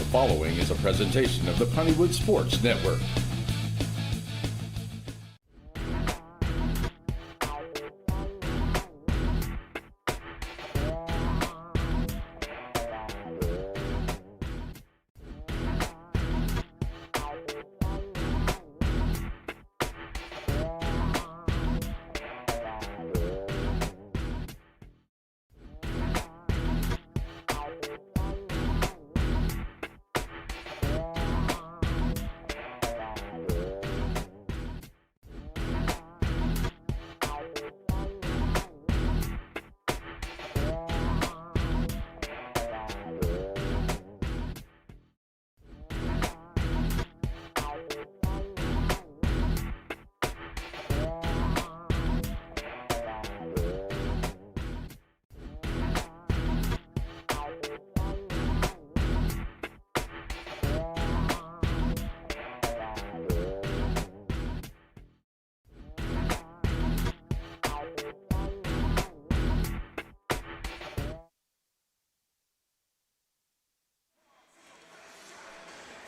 following is a presentation of the Poneywood Sports Network.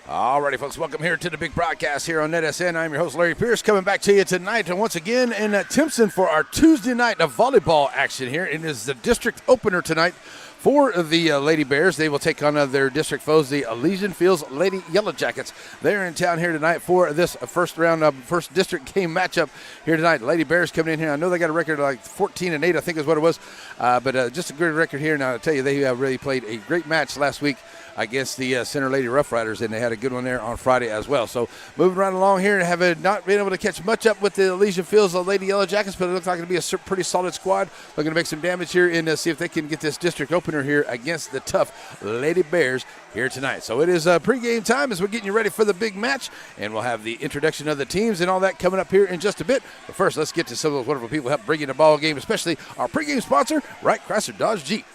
Alrighty, folks, welcome here to the big broadcast here on NETSN. I'm your host, Larry Pierce, coming back to you tonight and once again in Timpson for our Tuesday night of volleyball action here. It is the district opener tonight for the Lady Bears. They will take on their district foes, the Elysian Lady Yellow Jackets. They're in town here tonight for this first round of first district game matchup here tonight. Lady Bears coming in here. I know they got a record of like 14-8, I think is what it was, but just a good record here. Now, I tell you, they really played a great match last week against the Center Lady Rough Riders, and they had a good one there on Friday as well. So moving right along here, have not been able to catch much up with the Elysian Fields, the Lady Yellow Jackets, but it looks like it'll be a pretty solid squad. Looking to make some damage here and see if they can get this district opener here against the tough Lady Bears here tonight. So it is pregame time as we're getting you ready for the big match, and we'll have the introduction of the teams and all that coming up here in just a bit. But first, let's get to some of those wonderful people who help bring you the ball game, especially our pregame sponsor, Wright Chrysler Dodge Jeep.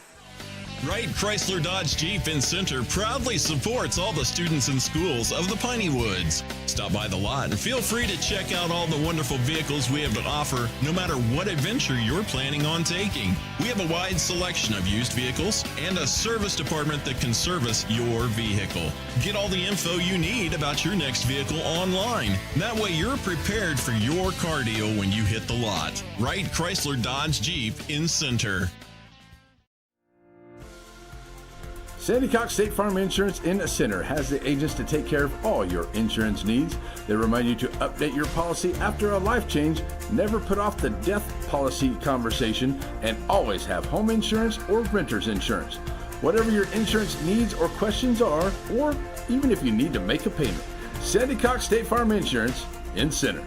Wright Chrysler Dodge Jeep in Center proudly supports all the students and schools of the Piney Woods. Stop by the lot and feel free to check out all the wonderful vehicles we have to offer, no matter what adventure you're planning on taking. We have a wide selection of used vehicles and a service department that can service your vehicle. Get all the info you need about your next vehicle online. That way you're prepared for your car deal when you hit the lot. Wright Chrysler Dodge Jeep in Center. Sandy Cox State Farm Insurance in Center has the agents to take care of all your insurance needs. They remind you to update your policy after a life change, never put off the death policy conversation, and always have home insurance or renter's insurance. Whatever your insurance needs or questions are, or even if you need to make a payment, Sandy Cox State Farm Insurance in Center.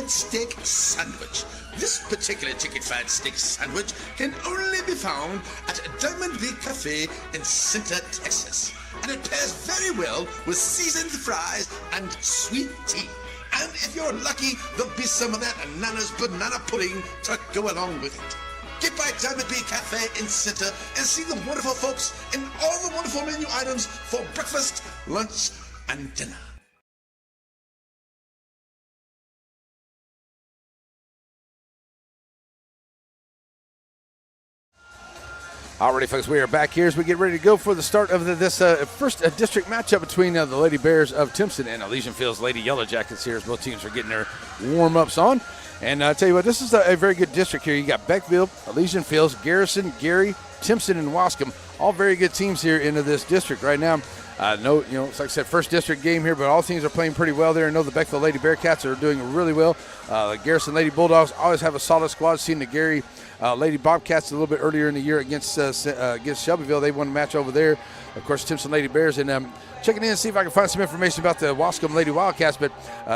Steak sandwich. This particular chicken fried steak sandwich can only be found at Diamond Bee Cafe in Center, Texas. And it pairs very well with seasoned fries and sweet tea. And if you're lucky, there'll be some of that Nana's banana pudding to go along with it. Get by Diamond Bee Cafe in Center and see the wonderful folks and all the wonderful menu items for breakfast, lunch, and dinner. Alrighty, folks, we are back here as we get ready to go for the start of this first district matchup between the Lady Bears of Timpson and Elysian Fields Lady Yellow Jackets here as both teams are getting their warm-ups on. And I'll tell you what, this is a very good district here. You got Beckville, Elysian Fields, Garrison, Gary, Timpson, and Wascom. All very good teams here into this district right now. No, it's like I said, first district game here, but all teams are playing pretty well there. I know the Bechtel Lady Bearcats are doing really well. The Garrison Lady Bulldogs always have a solid squad. Seen the Gary Lady Bobcats a little bit earlier in the year against Shelbyville. They won a match over there. Of course, Timpson Lady Bears. And checking in and see if I can find some information about the Wascom Lady Wildcats, but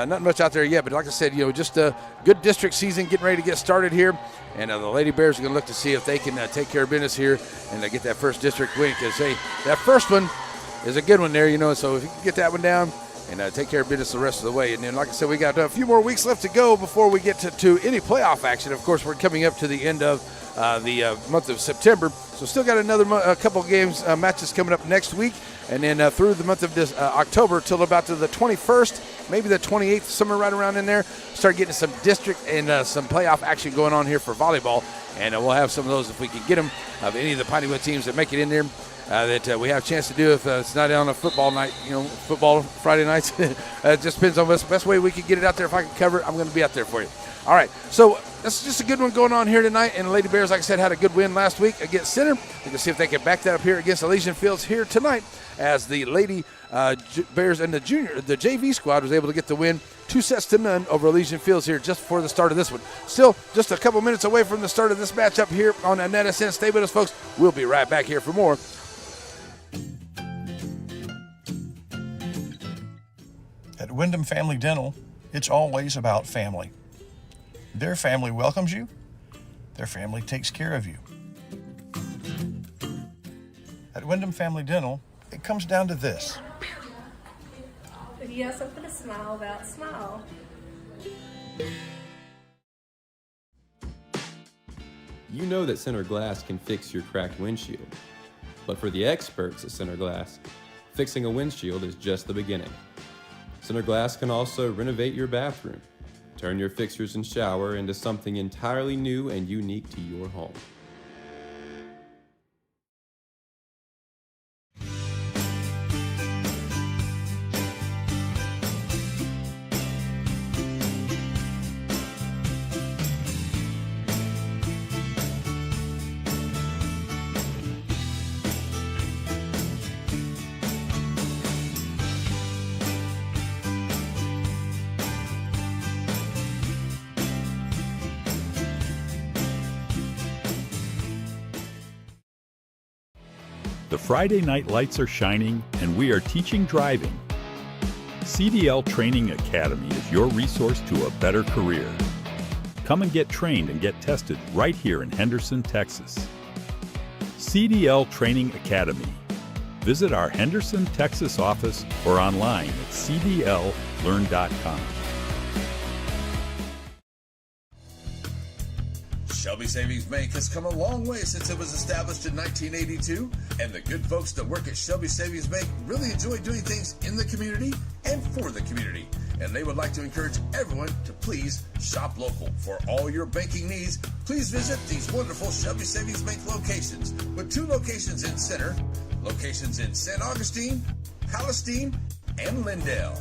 not much out there yet. But like I said, just a good district season getting ready to get started here. And the Lady Bears are going to look to see if they can take care of business here and get that first district win, because that first one is a good one there, so if you can get that one down and take care of business the rest of the way. And then, like I said, we got a few more weeks left to go before we get to any playoff action. Of course, we're coming up to the end of the month of September, so still got another couple games, matches coming up next week, and then through the month of October till about to the 21st, maybe the 28th, somewhere right around in there, start getting some district and some playoff action going on here for volleyball, and we'll have some of those if we can get them, of any of the Pineywood teams that make it in there. That we have a chance to do if it's not on a football night, football Friday nights. It just depends on the best way we can get it out there. If I can cover it, I'm going to be out there for you. All right, so that's just a good one going on here tonight. And the Lady Bears, like I said, had a good win last week against Center. We can see if they can back that up here against Elysian Fields here tonight, as the Lady Bears and the JV squad was able to get the win 2-0 over Elysian Fields here just before the start of this one. Still just a couple minutes away from the start of this matchup here on NETSN. Stay with us, folks. We'll be right back here for more. At Wyndham Family Dental, it's always about family. Their family welcomes you. Their family takes care of you. At Wyndham Family Dental, it comes down to this. If you have something to smile about, smile. You know that Center Glass can fix your cracked windshield. But for the experts at Center Glass, fixing a windshield is just the beginning. Center Glass can also renovate your bathroom, turn your fixtures and shower into something entirely new and unique to your home. The Friday night lights are shining, and we are teaching driving. CDL Training Academy is your resource to a better career. Come and get trained and get tested right here in Henderson, Texas. CDL Training Academy. Visit our Henderson, Texas office or online at cdllearn.com. Shelby Savings Bank has come a long way since it was established in 1982, and the good folks that work at Shelby Savings Bank really enjoy doing things in the community and for the community. And they would like to encourage everyone to please shop local. For all your banking needs, please visit these wonderful Shelby Savings Bank locations, with 2 locations in Center, locations in St. Augustine, Palestine, and Lindale.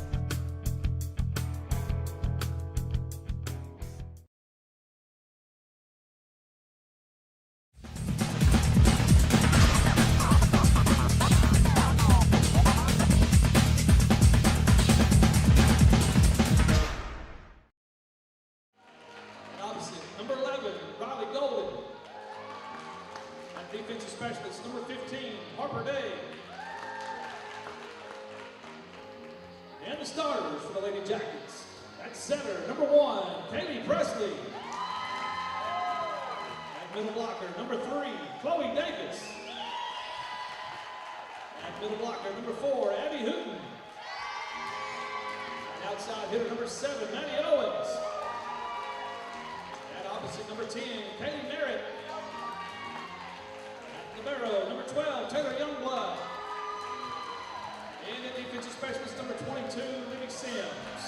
Defensive specialist, number 15, Harper Day. And the starters for the Lady Jackets. At center, number 1, Kaylee Presley. At middle blocker, number 3, Chloe Davis. At middle blocker, number 4, Abby Hooten. And outside hitter, number 7, Maddie Owens. At opposite, number 10, Kaylee Merritt. Libero, number 12, Taylor Youngblood. And the defensive specialist, number 22, Libby Sims.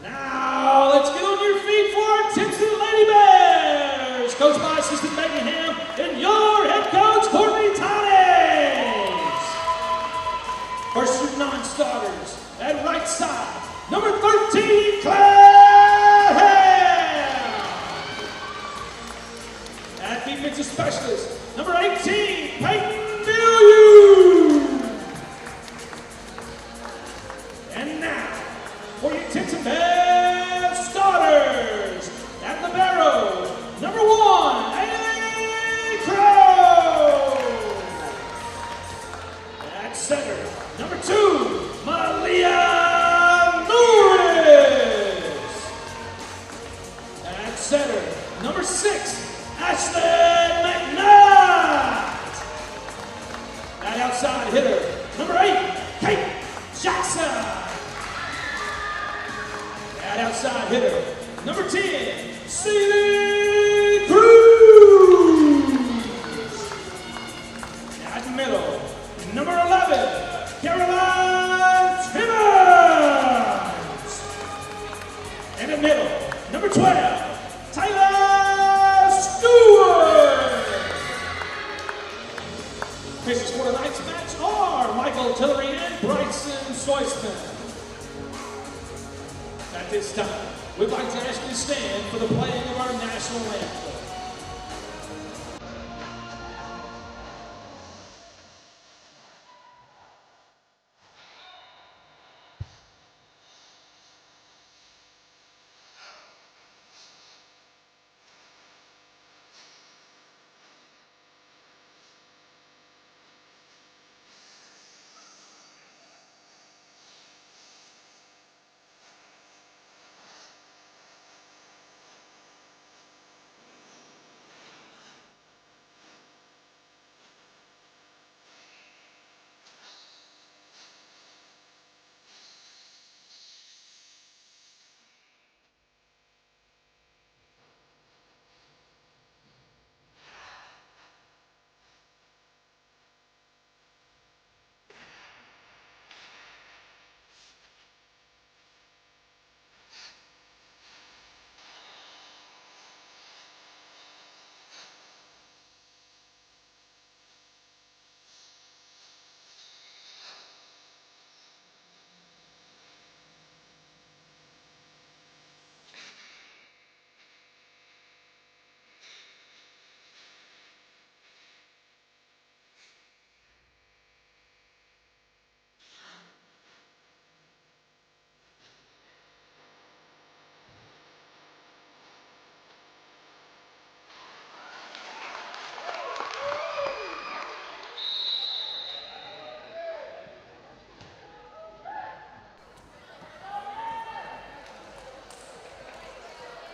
Now, let's get on your feet for our Timpson Lady Bears, coached by Assistant Megan Ham and your head coach, Courtney Tonnes. First through 9 starters at right side, number 13, Claire Ham. Defensive Specialist, number 18, Peyton Milieu. And now, for your Timpson Bears starters, at libero, number 1, A. Crow. At center, number 2, Malia Lewis. At center, number 6, Ashley McKnight. At outside hitter, number 8, Kate Jackson. At outside hitter, number 10, C. Cruz. At middle, number 11, Caroline Timmons. And in middle, number 12, Tyler Stewart. Pitchers for tonight's match are Michael Tillery and Bryson Soisman. At this time, we'd like to ask you to stand for the playing of our national anthem.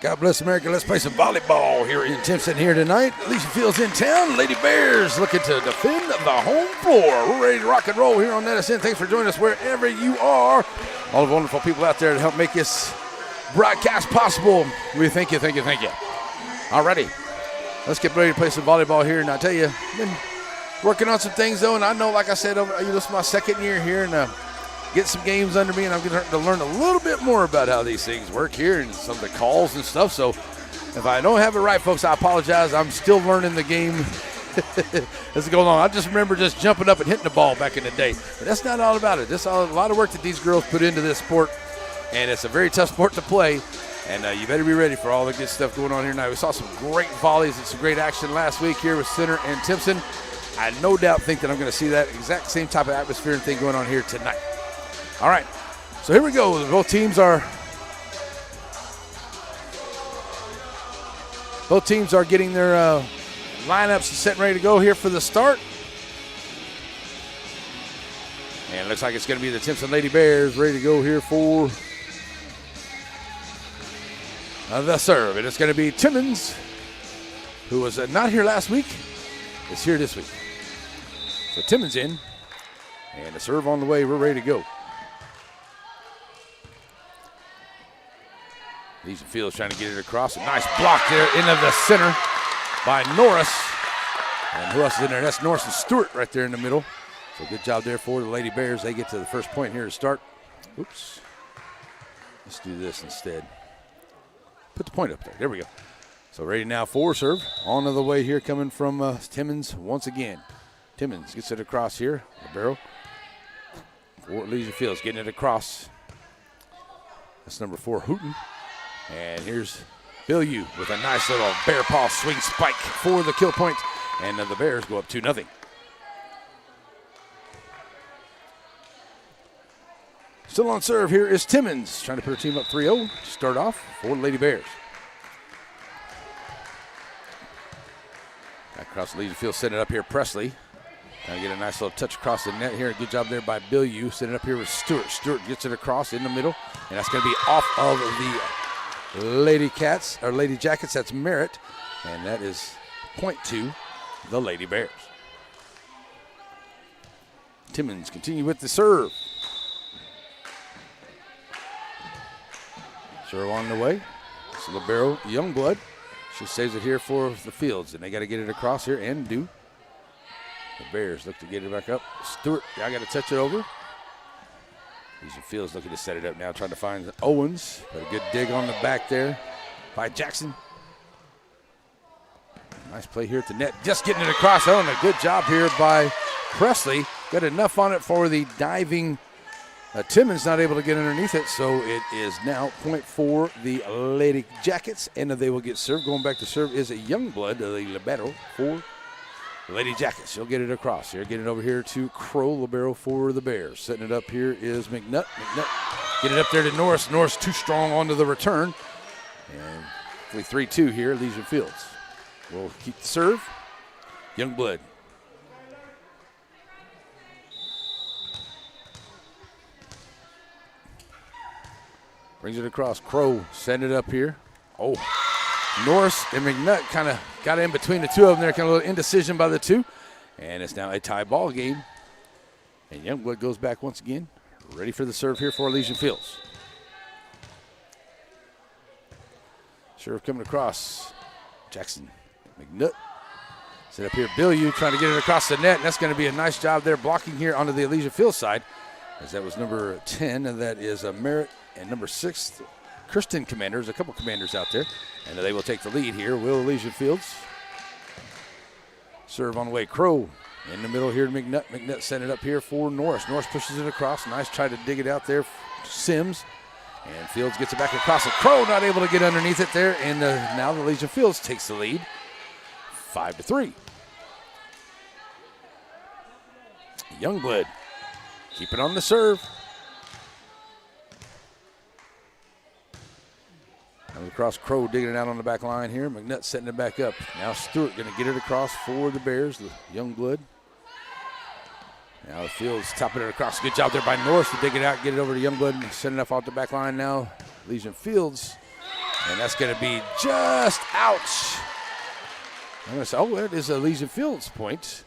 God bless America. Let's play some volleyball here in Timpson here tonight. Elysian Field's in town. Lady Bears looking to defend the home floor. We're ready to rock and roll here on NETSN. Thanks for joining us wherever you are. All the wonderful people out there to help make this broadcast possible. We thank you, thank you, thank you. All righty. Let's get ready to play some volleyball here. And I tell you, I've been working on some things, though. And I know, like I said, this is my second year here. And get some games under me, and I'm going to learn a little bit more about how these things work here and some of the calls and stuff. So if I don't have it right, folks, I apologize. I'm still learning the game as it goes along. I just remember just jumping up and hitting the ball back in the day. But that's not all about it. That's a lot of work that these girls put into this sport, and it's a very tough sport to play. And you better be ready for all the good stuff going on here tonight. We saw some great volleys and some great action last week here with Center and Timpson. I no doubt think that I'm going to see that exact same type of atmosphere and thing going on here tonight. All right, so here we go. Both teams are getting their lineups set and ready to go here for the start. And it looks like it's going to be the Timpson Lady Bears ready to go here for the serve. And it's going to be Timmons, who was not here last week, is here this week. So Timmons in, and the serve on the way. We're ready to go. Elysian Field's trying to get it across. A nice block there into the center by Norris. And who else is in there? That's Norris and Stewart right there in the middle. So good job there for the Lady Bears. They get to the first point here to start. Oops. Let's do this instead. Put the point up there. There we go. So ready now for serve. On the way here coming from Timmons once again. Timmons gets it across here. The barrel. For Elysian Field's getting it across. That's number 4, Hooten. And here's Bilyeu with a nice little bear paw swing spike for the kill point, and the Bears go up 2-0. Still on serve here is Timmons, trying to put her team up 3-0 to start off for the Lady Bears. Back across the Elysian field, setting it up here, Presley. Trying to get a nice little touch across the net here. Good job there by Bilyeu. Setting it up here with Stewart. Stewart gets it across in the middle, and that's going to be off of the Lady Cats, or Lady Jackets. That's Merritt, and that is point to the Lady Bears. Timmons continue with the serve. Serve on the way. It's libero Youngblood. She saves it here for the Fields, and they got to get it across here and do. The Bears look to get it back up. Stewart, I got to touch it over. Elysian Fields looking to set it up now, trying to find Owens. But a good dig on the back there by Jackson. Nice play here at the net. Just getting it across. Oh, and a good job here by Presley. Got enough on it for the diving. Timmons not able to get underneath it, so it is now point for the Lady Jackets, and they will get served. Going back to serve is a Youngblood, the libero for the Lady Jackets. She'll get it across here. Get it over here to Crow, libero for the Bears. Setting it up here is McNutt. McNutt get it up there to Norris. Norris too strong onto the return. And 3-2 here, Elysian Fields. We'll keep the serve. Youngblood. Brings it across. Crow setting it up here. Oh, Norris and McNutt kind of got in between the two of them there. Kind of a little indecision by the two. And it's now a tie ball game. And Youngblood goes back once again. Ready for the serve here for Elysian Fields. Serve coming across. Jackson. McNutt. Set up here. Bilyeu trying to get it across the net. And that's going to be a nice job there blocking here onto the Elysian Fields side. As that was number 10, and that is Merritt. And number 6, Kirsten Commander. There's a couple Commanders out there. And they will take the lead here. Will Elysian Fields. Serve on the way. Crow in the middle here to McNutt. McNutt sending it up here for Norris. Norris pushes it across. Nice try to dig it out there. Sims. And Fields gets it back across. And Crow not able to get underneath it there. And now the Elysian Fields takes the lead. 5-3. Youngblood. Keep it on the serve. Comes across. Crow digging it out on the back line here. McNutt setting it back up. Now Stewart going to get it across for the Bears, the Youngblood. Now the Fields topping it across. Good job there by Norris to dig it out, get it over to Youngblood, and send it off the back line now. Elysian Fields. And that's going to be just ouch. I'm going to say, oh, that is a Elysian Fields point.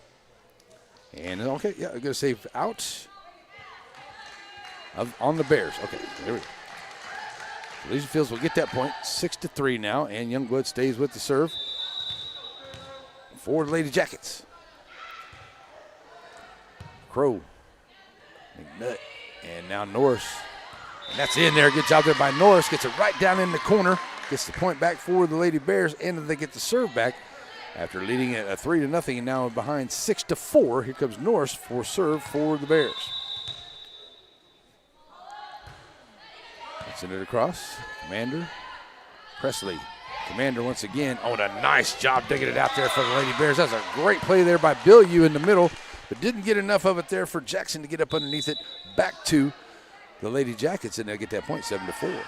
And okay, yeah, I'm going to say out on the Bears. Okay, there we go. Elysian Fields will get that point, 6-3 now, and Youngblood stays with the serve for the Lady Jackets. Crow, McNutt, and now Norris. And that's in there. Good job there by Norris. Gets it right down in the corner. Gets the point back for the Lady Bears, and they get the serve back after leading it 3-0, and now behind 6-4. Here comes Norris for serve for the Bears. Send it across. Commander. Presley. Commander once again. Oh, and a nice job digging it out there for the Lady Bears. That's a great play there by Bilyeu in the middle, but didn't get enough of it there for Jackson to get up underneath it. Back to the Lady Jackets, and they'll get that point, 7-4.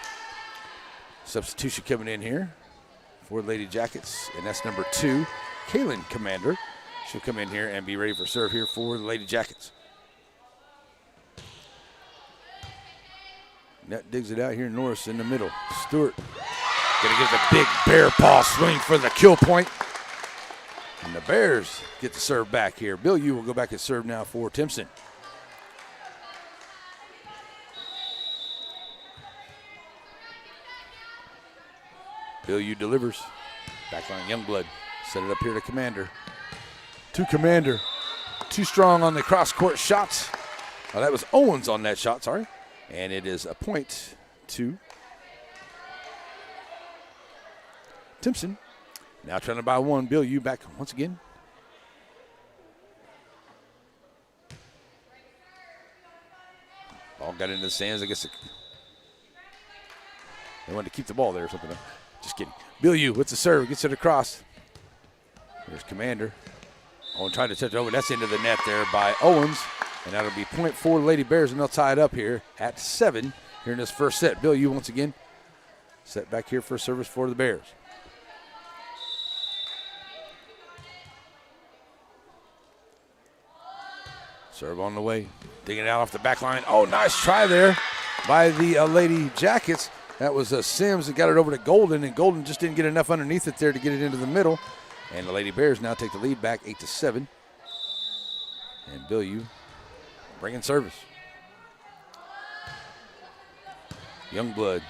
Substitution coming in here for Lady Jackets, and that's number 2, Kaylin Commander. She'll come in here and be ready for serve here for the Lady Jackets. Net digs it out here. Norris in the middle. Stewart going to get the big bear paw swing for the kill point. And the Bears get the serve back here. Bilyeu will go back and serve now for Timpson. Bilyeu delivers. Backline Youngblood. Set it up here to Commander. To Commander. Too strong on the cross-court shots. Oh, that was Owens on that shot, sorry. And it is a point to Timpson. Now trying to buy one. Bilyeu back once again. Ball got into the stands. I guess they wanted to keep the ball there or something. Just kidding. Bilyeu with the serve, gets it across. Here's Commander. Owen trying to touch it over. That's into the net there by Owens. And that'll be point for the Lady Bears, and they'll tie it up here at 7 here in this first set. Bilyeu once again set back here for service for the Bears. Serve on the way. Digging it out off the back line. Oh, nice try there by the Lady Jackets. That was Sims that got it over to Golden, and Golden just didn't get enough underneath it there to get it into the middle. And the Lady Bears now take the lead back 8-7. And Bilyeu bringing service. Youngblood.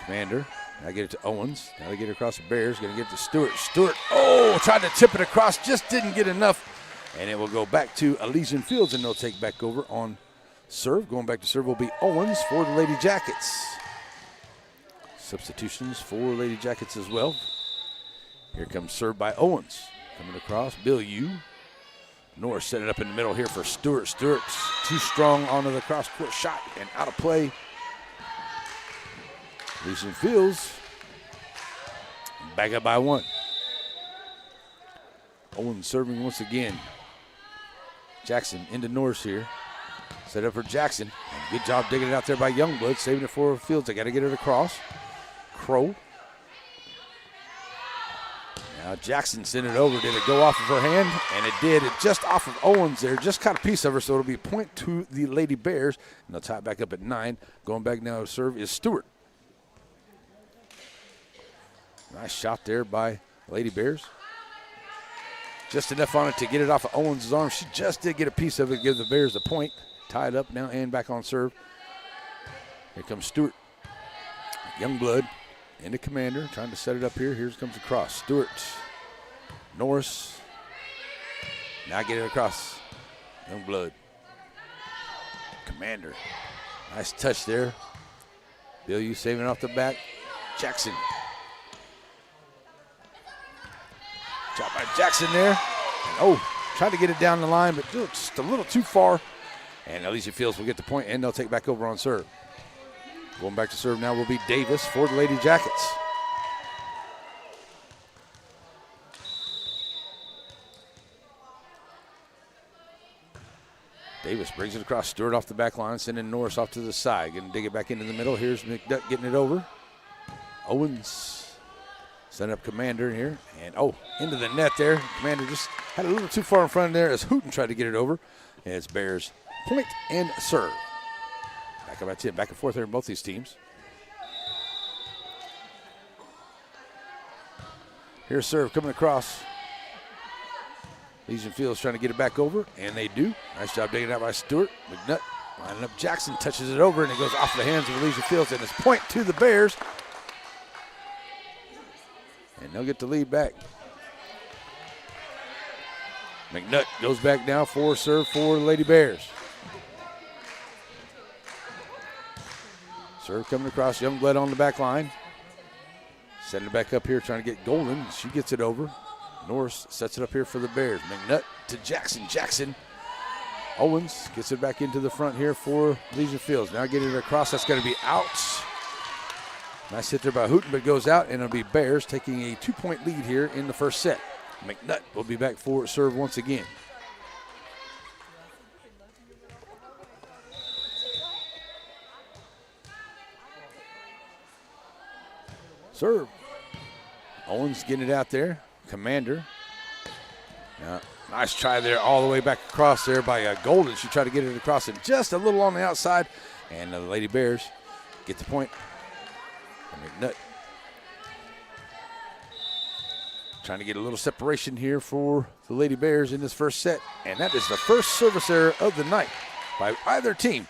Commander. Now get it to Owens. Now they get it across the Bears. Going to get it to Stewart. Stewart, oh, tried to tip it across. Just didn't get enough. And it will go back to Elysian Fields, and they'll take back over on serve. Going back to serve will be Owens for the Lady Jackets. Substitutions for Lady Jackets as well. Here comes serve by Owens. Coming across, Bilyeu. Norris set it up in the middle here for Stewart. Stewart's too strong onto the cross-court shot and out of play. Elysian Fields back up by 1. Owens serving once again. Jackson into Norris here. Set up for Jackson. Good job digging it out there by Youngblood. Saving it for Fields. They got to get it across. Crow. Now Jackson sent it over. Did it go off of her hand? And it did. It just off of Owens there. Just caught a piece of her, so it'll be a point to the Lady Bears. And they'll tie it back up at 9. Going back now to serve is Stewart. Nice shot there by Lady Bears. Just enough on it to get it off of Owens' arm. She just did get a piece of it, give the Bears the point. Tied up now and back on serve. Here comes Stewart. Youngblood into Commander, trying to set it up here. Here comes across. Stewart. Norris. Now get it across. Youngblood. Commander. Nice touch there. Bilyeu saving it off the back. Jackson. Shot by Jackson there. And tried to get it down the line, but just a little too far. And Elysian Fields will get the point, and they'll take back over on serve. Going back to serve now will be Davis for the Lady Jackets. Davis brings it across. Stewart off the back line, sending Norris off to the side. Going to dig it back into the middle. Here's McNutt getting it over. Owens. Send up Commander here, and into the net there. Commander just had a little too far in front there as Hooten tried to get it over. And it's Bears point and serve. Back up at 10, back and forth there in both these teams. Here's serve coming across. Elysian Fields trying to get it back over, and they do. Nice job digging it out by Stewart. McNutt lining up Jackson, touches it over, and it goes off the hands of Elysian Fields, and it's point to the Bears. And they'll get the lead back. McNutt goes back now for serve for the Lady Bears. Serve coming across. Youngblood on the back line. Setting it back up here, trying to get Golden. She gets it over. Norris sets it up here for the Bears. McNutt to Jackson. Jackson. Owens gets it back into the front here for Elysian Fields. Now getting it across. That's going to be out. Nice hit there by Hooten, but goes out, and it'll be Bears taking a 2-point lead here in the first set. McNutt will be back for serve once again. Serve. Owens getting it out there. Commander. Nice try there all the way back across there by Golden. She tried to get it across and just a little on the outside, and the Lady Bears get the point. McNutt trying to get a little separation here for the Lady Bears in this first set. And that is the first service error of the night by either team.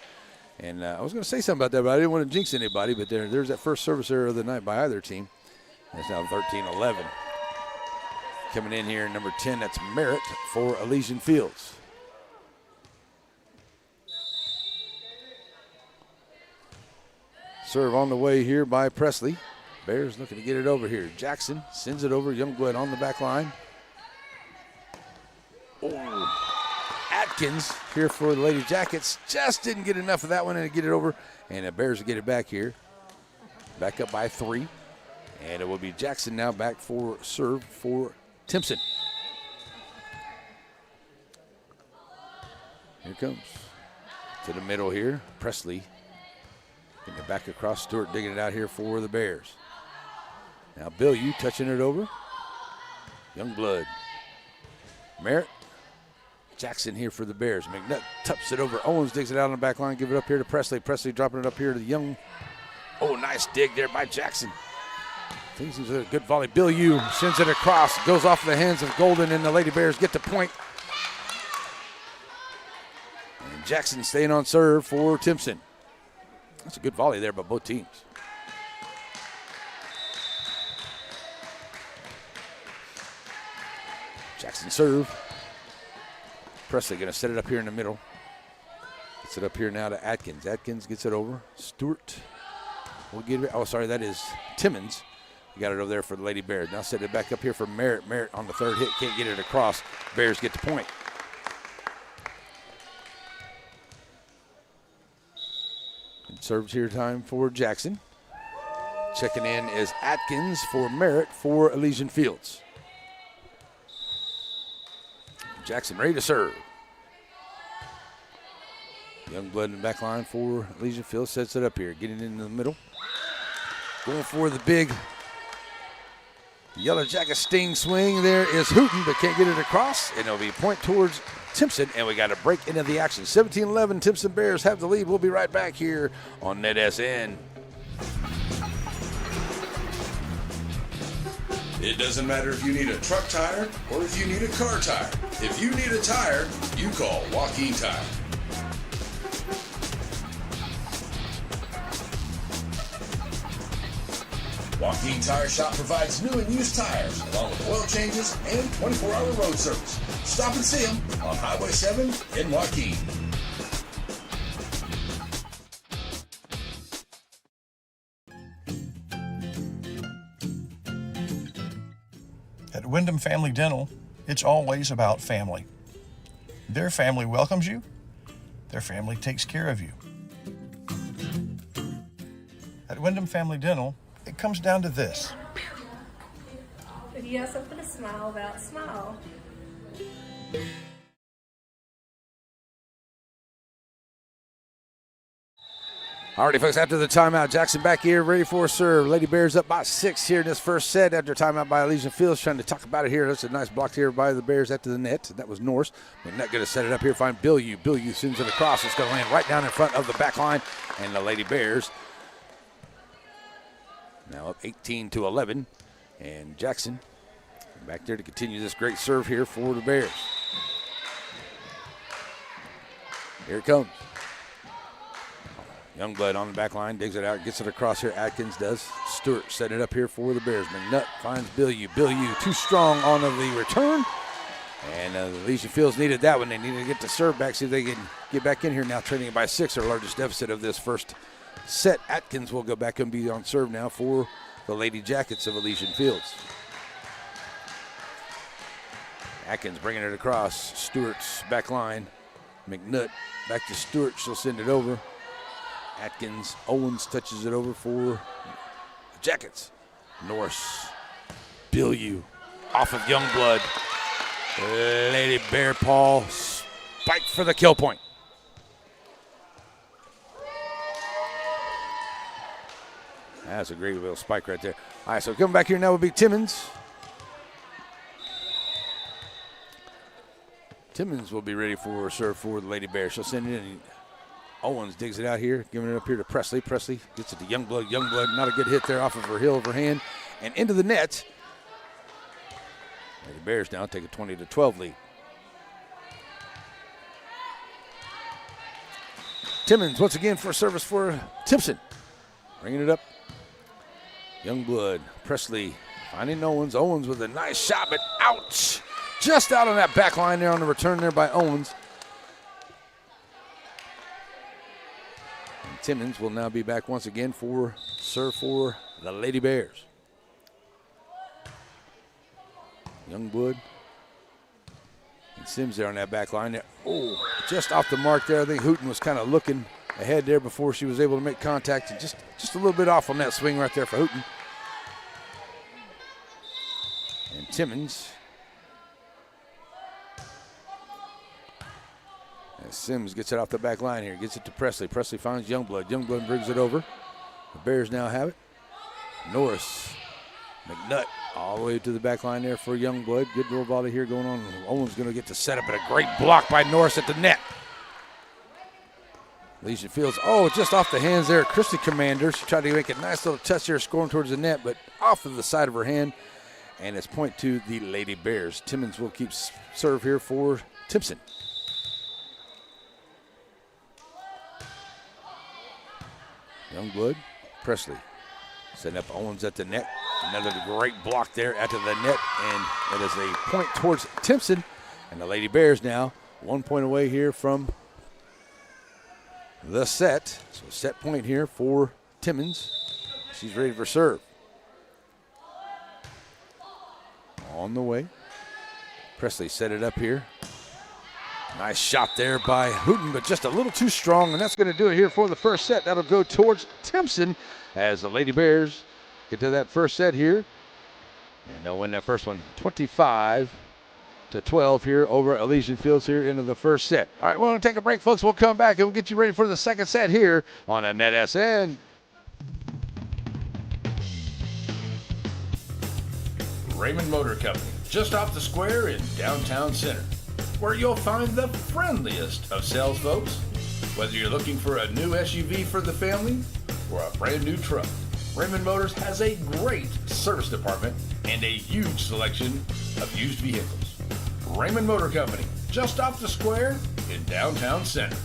And I was going to say something about that, but I didn't want to jinx anybody. But there's that first service error of the night by either team. And it's now 13-11. Coming in here, number 10, that's Merritt for Elysian Fields. Serve on the way here by Presley. Bears looking to get it over here. Jackson sends it over. Youngblood on the back line. Atkins here for the Lady Jackets. Just didn't get enough of that one and get it over. And the Bears will get it back here. Back up by 3. And it will be Jackson now back for serve for Timpson. Here comes to the middle here. Presley getting it back across. Stewart digging it out here for the Bears. Now Bilyeu touching it over. Youngblood. Merritt. Jackson here for the Bears. McNutt tucks it over. Owens digs it out on the back line. Give it up here to Presley. Presley dropping it up here to the Young. Oh, nice dig there by Jackson. Thinks he's a good volley. Bilyeu sends it across. Goes off the hands of Golden, and the Lady Bears get the point. And Jackson staying on serve for Timpson. That's a good volley there by both teams. Jackson serve. Presley going to set it up here in the middle. Gets it up here now to Atkins. Atkins gets it over. Stewart will get it. Oh, sorry, that is Timmons. He got it over there for the Lady Bears. Now set it back up here for Merritt. Merritt on the third hit. Can't get it across. Bears get the point. And serves here time for Jackson. Checking in is Atkins for Merritt for Elysian Fields. Jackson ready to serve. Youngblood in the back line for Elysian Fields. Sets it up here. Getting into the middle. Going for the big Yellow Jacket sting swing. There is Hooten, but can't get it across. And it'll be a point towards Timpson. And we got to break into the action. 17-11, Timpson Bears have the lead. We'll be right back here on NETSN. It doesn't matter if you need a truck tire or if you need a car tire. If you need a tire, you call Joaquin Tire. Joaquin Tire Shop provides new and used tires, along with oil changes and 24-hour road service. Stop and see them on Highway 7 in Joaquin. At Wyndham Family Dental, it's always about family. Their family welcomes you. Their family takes care of you. At Wyndham Family Dental, it comes down to this. If you have something to smile about, smile. Alrighty, folks, after the timeout, Jackson back here, ready for a serve. Lady Bears up by 6 here in this first set after timeout by Elysian Fields. Trying to talk about it here. That's a nice block here by the Bears after the net. That was Norse. McNutt going to set it up here, find Bilyeu. Bilyeu sends it across. It's going to land right down in front of the back line. And the Lady Bears now up 18-11. And Jackson back there to continue this great serve here for the Bears. Here it comes. Youngblood on the back line, digs it out, gets it across here. Atkins does. Stewart setting it up here for the Bears. McNutt finds Bilyeu. Bilyeu too strong on the return. And the Elysian Fields needed that one. They needed to get the serve back, see if they can get back in here now, trailing it by 6, our largest deficit of this first set. Atkins will go back and be on serve now for the Lady Jackets of Elysian Fields. Atkins bringing it across. Stewart's back line. McNutt back to Stewart. She'll send it over. Atkins, Owens touches it over for the Jackets. Norse, Bilyeu off of Youngblood. Lady Bear Paul spiked for the kill point. That's a great little spike right there. All right, so coming back here now will be Timmons. Timmons will be ready for a serve for the Lady Bear. She'll send it in. Owens digs it out here, giving it up here to Presley. Presley gets it to Youngblood. Youngblood, not a good hit there off of her heel of her hand. And into the net. And the Bears now take a 20-12 lead. Timmons once again for a service for Timpson. Bringing it up. Youngblood, Presley finding Owens. Owens with a nice shot, but ouch. Just out on that back line there on the return there by Owens. Timmons will now be back once again for serve for the Lady Bears. Youngblood and Sims there on that back line there. Oh, just off the mark there. I think Hooten was kind of looking ahead there before she was able to make contact. And just a little bit off on that swing right there for Hooten. Timmons. As Sims gets it off the back line here, gets it to Presley. Presley finds Youngblood. Youngblood brings it over. The Bears now have it. Norris, McNutt, all the way to the back line there for Youngblood. Good little volley here going on. Owen's going to get the setup, and a great block by Norris at the net. Elysian Fields, just off the hands there. Christy Commander, she tried to make a nice little touch there, scoring towards the net, but off of the side of her hand. And it's point to the Lady Bears. Timmons will keep serve here for Timpson. Youngblood, Presley, setting up Owens at the net. Another great block there at the net, and that is a point towards Timpson. And the Lady Bears now 1 point away here from the set. So set point here for Timmons. She's ready for serve. On the way. Presley set it up here. Nice shot there by Hooten, but just a little too strong, and that's going to do it here for the first set. That'll go towards Timpson as the Lady Bears get to that first set here. And they'll win that first one 25-12 here over Elysian Fields here into the first set. All right, we're going to take a break, folks. We'll come back and we'll get you ready for the second set here on a NETSN. Raymond Motor Company, just off the square in downtown Center, where you'll find the friendliest of sales folks. Whether you're looking for a new SUV for the family or a brand new truck, Raymond Motors has a great service department and a huge selection of used vehicles. Raymond Motor Company, just off the square in downtown Center.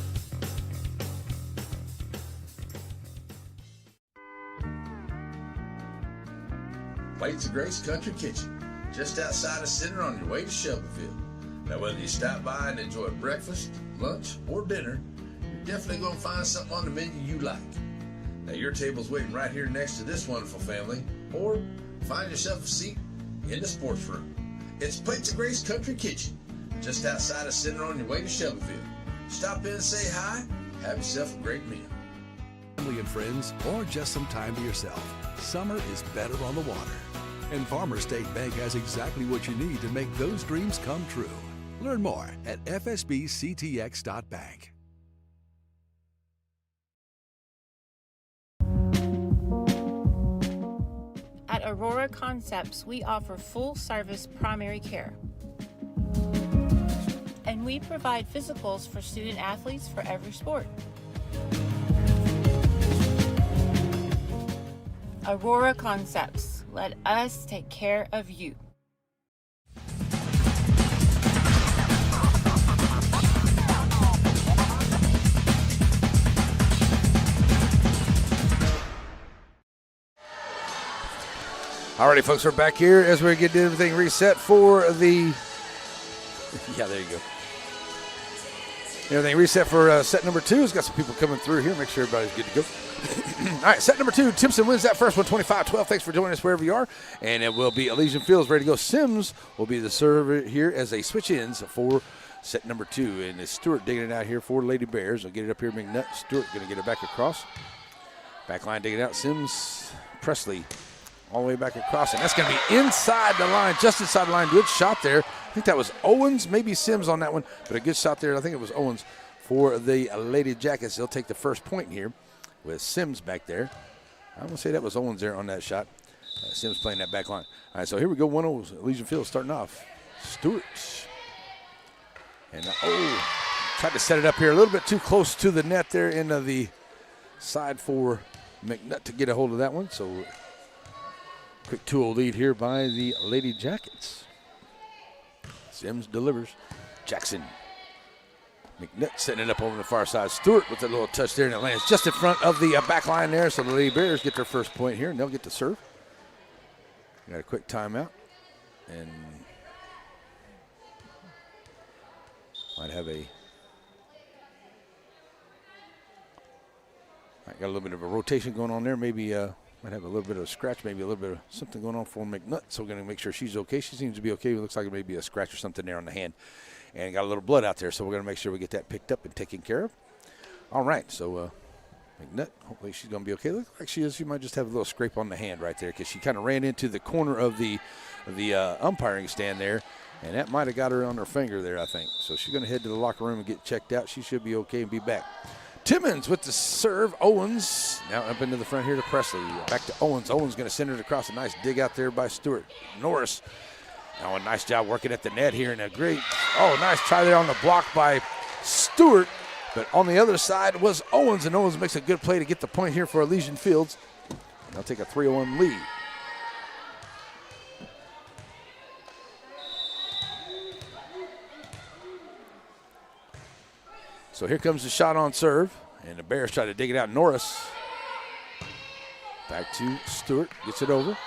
Plates of Grace Country Kitchen, just outside of Center on your way to Shelbyville. Now, whether you stop by and enjoy breakfast, lunch, or dinner, you're definitely going to find something on the menu you like. Now, your table's waiting right here next to this wonderful family, or find yourself a seat in the sports room. It's Plates of Grace Country Kitchen, just outside of Center on your way to Shelbyville. Stop in and say hi, have yourself a great meal. Family and friends, or just some time to yourself, summer is better on the water. And Farmers State Bank has exactly what you need to make those dreams come true. Learn more at fsbctx.bank. At Aurora Concepts, we offer full-service primary care. And we provide physicals for student athletes for every sport. Aurora Concepts, let us take care of you. Alrighty, folks, we're back here as we get everything reset for the. Yeah, there you go. Everything reset for set number 2. It's got some people coming through here. Make sure everybody's good to go. All right, set number 2. Timpson wins that first one, 25-12. Thanks for joining us wherever you are. And it will be Elysian Fields ready to go. Sims will be the server here as they switch ends for set number 2. And it's Stewart digging it out here for Lady Bears. They'll get it up here, McNutt. Stewart going to get it back across. Back line digging it out. Sims, Presley, all the way back across. And that's going to be inside the line, just inside the line. Good shot there. I think that was Owens, maybe Sims on that one, but a good shot there. I think it was Owens for the Lady Jackets. They'll take the first point here with Sims back there. I'm going to say that was Owens there on that shot. Sims playing that back line. All right, so here we go. 1-0 Elysian Fields starting off. Stewart. And, tried to set it up here a little bit too close to the net there into the side for McNutt to get a hold of that one. So quick 2-0 lead here by the Lady Jackets. Sims delivers. Jackson. McNutt setting it up over the far side. Stewart with a little touch there, and it lands just in front of the back line there. So the Lady Bears get their first point here, and they'll get to serve. Got a quick timeout. And might have a. Got a little bit of a rotation going on there. Maybe might have a little bit of a scratch, maybe a little bit of something going on for McNutt. So we're going to make sure she's okay. She seems to be okay. It looks like it may be a scratch or something there on the hand. And got a little blood out there, so we're going to make sure we get that picked up and taken care of. All right, so McNutt, hopefully she's going to be okay. Looks like she is. She might just have a little scrape on the hand right there because she kind of ran into the corner of the umpiring stand there, and that might have got her on her finger there, I think. So she's going to head to the locker room and get checked out. She should be okay and be back. Timmons with the serve. Owens now up into the front here to Presley. Back to Owens. Owens going to send it across. A nice dig out there by Stewart. Norris. Now a nice job working at the net here, and a great, nice try there on the block by Stewart. But on the other side was Owens, and Owens makes a good play to get the point here for Elysian Fields. And they'll take a 3-1 lead. So here comes the shot on serve, and the Bears try to dig it out. Norris back to Stewart, gets it over.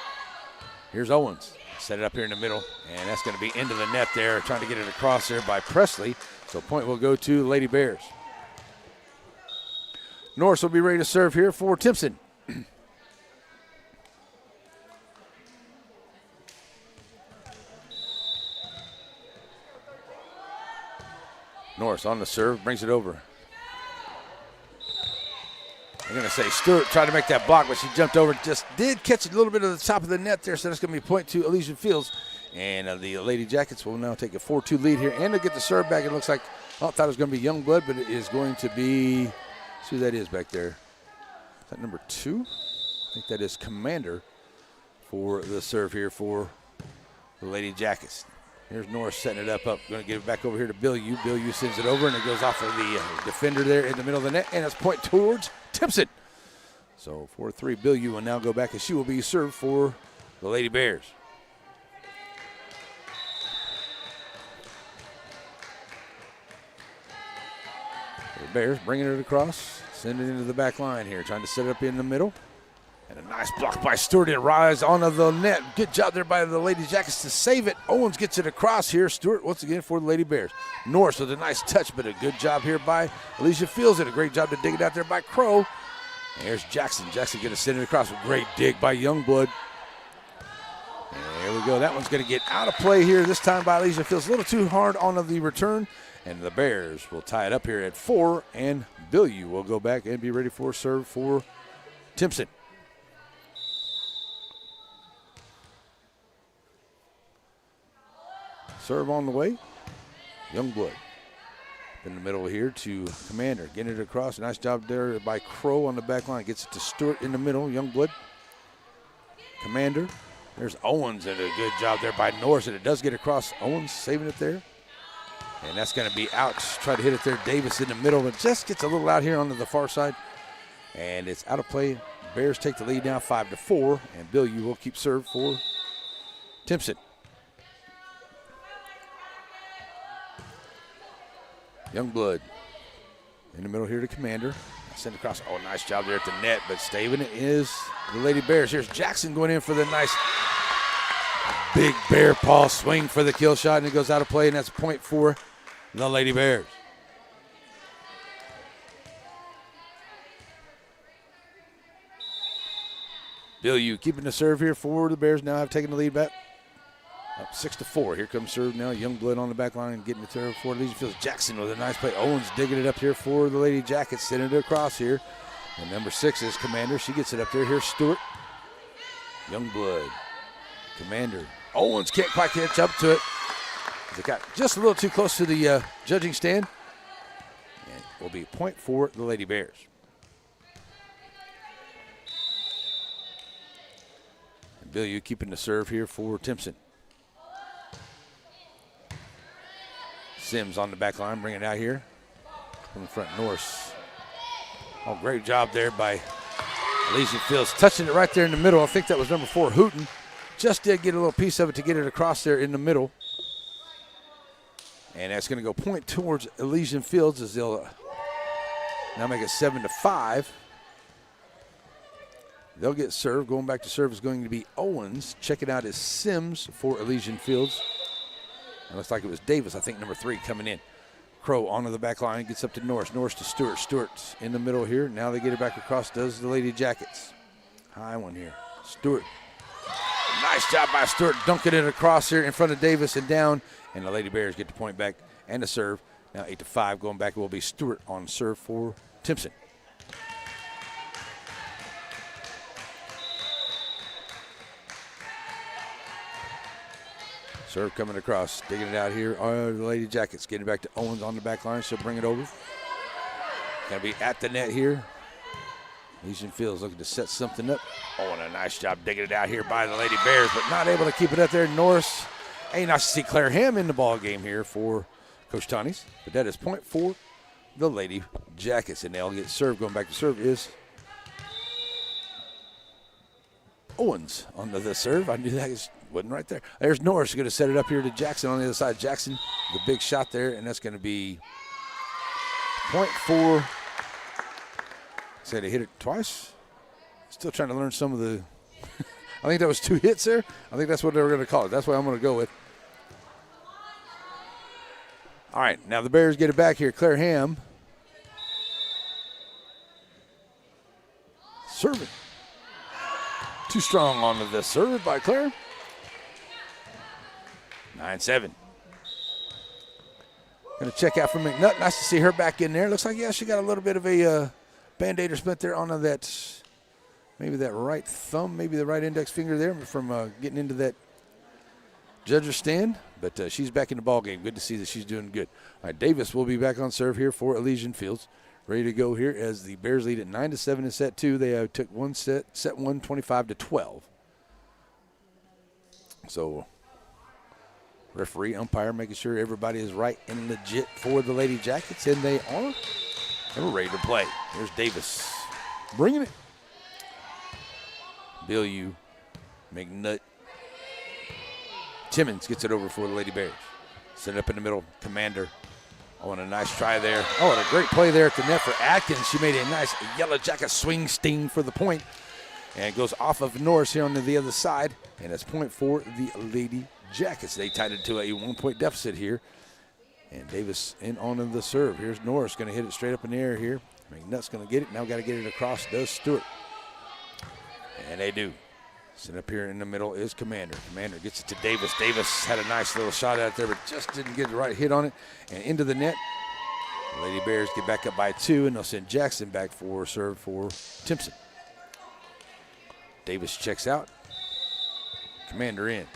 Here's Owens, set it up here in the middle, and that's going to be into the net there, trying to get it across there by Presley. So point will go to the Lady Bears. Norris will be ready to serve here for Timpson. Norris on the serve, brings it over. I'm going to say Stewart tried to make that block, but she jumped over, just did catch a little bit of the top of the net there, so that's going to be a point to Elysian Fields. And the Lady Jackets will now take a 4-2 lead here, and they'll get the serve back. It looks like, I thought it was going to be Youngblood, but it is going to be, let's see who that is back there. Is that number 2? I think that is Commander for the serve here for the Lady Jackets. Here's Norris setting it up. Going to get it back over here to Bilyeu. Bilyeu sends it over, and it goes off of the defender there in the middle of the net, and it's point towards Timpson. So 4-3, Bilyeu will now go back, and she will be served for the Lady Bears. The Bears bringing it across, sending it into the back line here, trying to set it up in the middle. And a nice block by Stewart. It rises onto the net. Good job there by the Lady Jackets to save it. Owens gets it across here. Stewart once again for the Lady Bears. Norris with a nice touch, but a good job here by Alicia Fields. And a great job to dig it out there by Crow. And here's Jackson. Jackson going to send it across. A great dig by Youngblood. And there we go. That one's going to get out of play here this time by Alicia Fields. A little too hard on the return. And the Bears will tie it up here at 4. And Bilyeu will go back and be ready for serve for Timpson. Serve on the way. Youngblood in the middle here to Commander. Getting it across. Nice job there by Crow on the back line. Gets it to Stewart in the middle. Youngblood. Commander. There's Owens, and a good job there by Norris. And it does get across. Owens saving it there. And that's going to be out. Try to hit it there. Davis in the middle, but just gets a little out here onto the far side. And it's out of play. Bears take the lead now 5-4. And Bilyeu will keep serve for Timpson. Youngblood in the middle here to Commander. Send across. Oh, nice job there at the net, but staving it is the Lady Bears. Here's Jackson going in for the nice big bear paw swing for the kill shot, and it goes out of play, and that's a point for the Lady Bears. Bilyeu keeping the serve here for the Bears. Now have taken the lead back. Up 6-4. Here comes serve now. Youngblood on the back line and getting it there for Elysian Fields. Jackson with a nice play. Owens digging it up here for the Lady Jackets. Sending it across here. And number 6 is Commander. She gets it up there. Here's Stewart. Youngblood. Commander. Owens can't quite catch up to it. They got just a little too close to the judging stand. And it will be a point for the Lady Bears. And Bilyeu keeping the serve here for Timpson. Sims on the back line, bringing it out here. From the front, Norris. Oh, great job there by Elysian Fields. Touching it right there in the middle. I think that was number 4, Hooten. Just did get a little piece of it to get it across there in the middle. And that's going to go point towards Elysian Fields as they'll now make it 7-5. They'll get served. Going back to serve is going to be Owens. Check it out as Sims for Elysian Fields. It looks like it was Davis, I think, number 3 coming in. Crow onto the back line, gets up to Norris. Norris to Stewart. Stewart's in the middle here. Now they get it back across, does the Lady Jackets. High one here. Stewart. Nice job by Stewart, dunking it across here in front of Davis and down. And the Lady Bears get the point back and the serve. Now 8-5, going back, it will be Stewart on serve for Timpson. Serve coming across, digging it out here. The Lady Jackets getting back to Owens on the back line. She'll bring it over. Going to be at the net here. Elysian Fields looking to set something up. Oh, and a nice job digging it out here by the Lady Bears, but not able to keep it up there. Norris. Hey, nice to see Claire Ham in the ball game here for Coach Tawny's. But that is point for the Lady Jackets. And they'll get served. Going back to serve is Owens on the serve. I knew that wasn't right there. There's Norris going to set it up here to Jackson on the other side. Jackson, the big shot there, and that's going to be point for. Say they hit it twice. Still trying to learn some of the. I think that was 2 hits there. I think that's what they were going to call it. That's what I'm going to go with. All right, now the Bears get it back here. Claire Ham serving. Too strong on the serve by Claire. 9-7. Going to check out from McNutt. Nice to see her back in there. Looks like, yeah, she got a little bit of a Band-Aid or splint there on that, maybe that right thumb, maybe the right index finger there from getting into that judge's stand. But she's back in the ball game. Good to see that she's doing good. All right, Davis will be back on serve here for Elysian Fields. Ready to go here as the Bears lead at 9-7 in set 2. They took one set 1, 25-12. So referee, umpire, making sure everybody is right and legit for the Lady Jackets, and they are. And we're ready to play. Here's Davis bringing it. Bilyeu, McNutt. Timmons gets it over for the Lady Bears. Set it up in the middle. Commander. Oh, and a nice try there. Oh, and a great play there at the net for Atkins. She made a nice Yellow Jacket swing sting for the point. And it goes off of Norris here on the other side. And it's point for the Lady Jackets. They tied it to a 1-point deficit here. And Davis in on the serve. Here's Norris going to hit it straight up in the air here. McNutt's going to get it. Now got to get it across. Does Stewart. And they do. Sitting up here in the middle is Commander. Commander gets it to Davis. Davis had a nice little shot out there, but just didn't get the right hit on it. And into the net. The Lady Bears get back up by 2, and they'll send Jackson back for serve for Timpson. Davis checks out. Commander in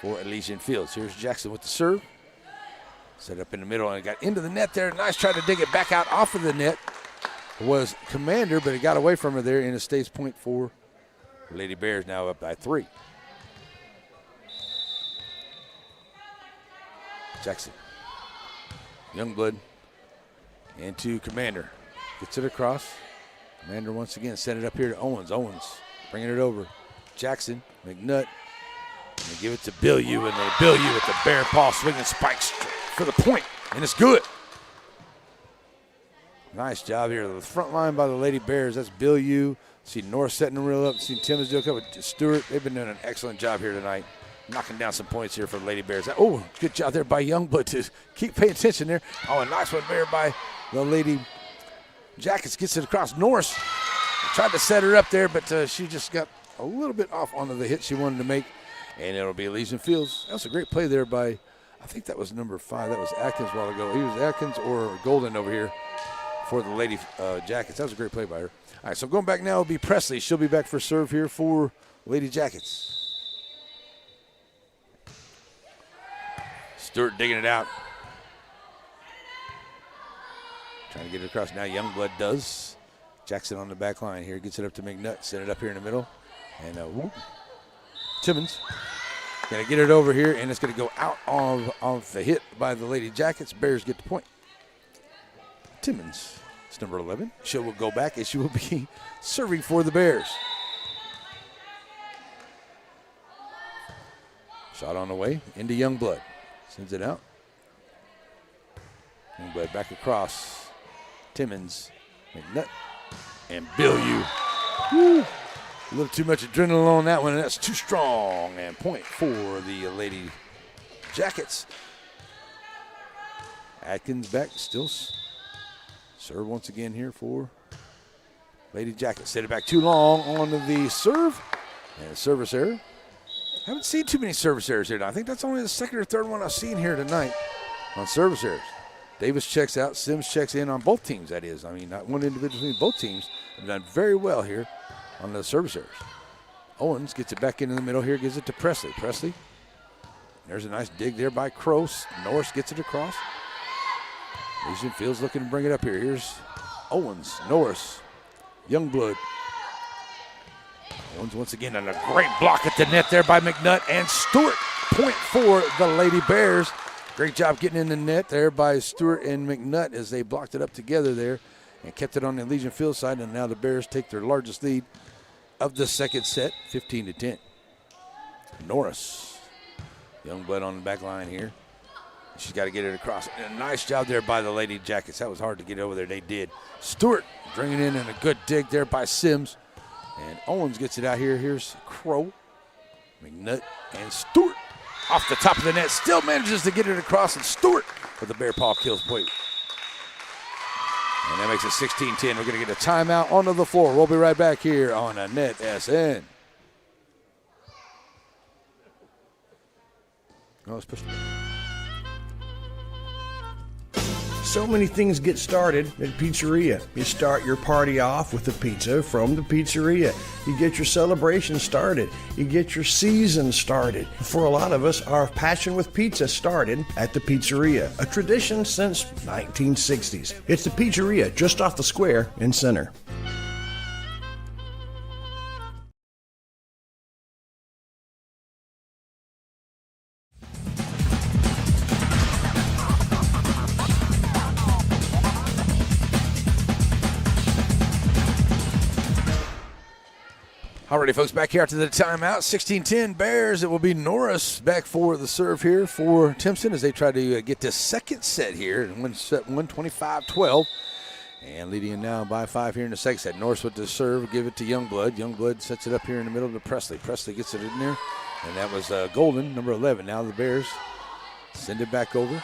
for Elysian Fields. Here's Jackson with the serve. Set up in the middle, and it got into the net there. Nice try to dig it back out off of the net. Was Commander, but it got away from her there, and it stays point for Lady Bears, now up by 3. Jackson. Youngblood into Commander. Gets it across. Commander once again sent it up here to Owens. Owens bringing it over. Jackson, McNutt. And they give it to Bilyeu, and they Bilyeu with the bare paw swinging spikes for the point, and it's good. Nice job here. The front line by the Lady Bears. That's Bilyeu. See North setting the reel up. See Timmons do a couple. Stewart. They've been doing an excellent job here tonight, knocking down some points here for the Lady Bears. Oh, good job there by Youngblood to keep paying attention there. Oh, a nice one there by the Lady Jackets. Gets it across. Norris tried to set her up there, but she just got a little bit off onto the hit she wanted to make, and it'll be Elysian Fields. That was a great play there by, I think that was number 5. That was Atkins a while ago. He was Atkins or Golden over here for the Lady Jackets. That was a great play by her. All right, so going back now will be Presley. She'll be back for serve here for Lady Jackets. Stewart digging it out. Trying to get it across. Now Youngblood does. Jackson on the back line here. Gets it up to McNutt. Set it up here in the middle. And Timmons going to get it over here, and it's going to go out of the hit by the Lady Jackets. Bears get the point. Timmons. It's number 11. She will go back, and she will be serving for the Bears. Shot on the way into Youngblood. Sends it out. Youngblood back across. Timmons, McNutt, and Bilyeu. Woo! A little too much adrenaline on that one, and that's too strong. And point for the Lady Jackets. Atkins back, still serve once again here for Lady Jackets. Set it back too long on the serve. And a service error. Haven't seen too many service errors here. I think that's only the second or third one I've seen here tonight on service errors. Davis checks out. Sims checks in on both teams, that is. I mean, not one individual team. Both teams have done very well here on the service errors. Owens gets it back into the middle here. Gives it to Presley. Presley There's a nice dig there by Cross. Norris gets it across. Elysian Fields looking to bring it up here. Here's Owens, Norris, Youngblood. Owens once again on a great block at the net there by McNutt and Stewart. Point for the Lady Bears. Great job getting in the net there by Stewart and McNutt as they blocked it up together there and kept it on the Elysian Field side. And now the Bears take their largest lead of the second set, 15-10. Norris, Youngblood on the back line here. She's got to get it across. And a nice job there by the Lady Jackets. That was hard to get over there. They did. Stewart bringing in and a good dig there by Sims. And Owens gets it out here. Here's Crow, McNutt, and Stewart off the top of the net. Still manages to get it across. And Stewart with the bear paw kills point. And that makes it 16-10. We're going to get a timeout onto the floor. We'll be right back here on NETSN. Oh, let's push it. So many things get started at Pizzeria. You start your party off with a pizza from the pizzeria. You get your celebration started. You get your season started. For a lot of us, our passion with pizza started at the Pizzeria, a tradition since 1960s. It's the Pizzeria just off the square in Center. Alrighty, folks, back here after the timeout. 16-10 Bears. It will be Norris back for the serve here for Timpson as they try to get this second set here and win set 125-12. And leading now by 5 here in the second set. Norris with the serve, give it to Youngblood. Youngblood sets it up here in the middle to Presley. Presley gets it in there, and that was Golden, number 11. Now the Bears send it back over.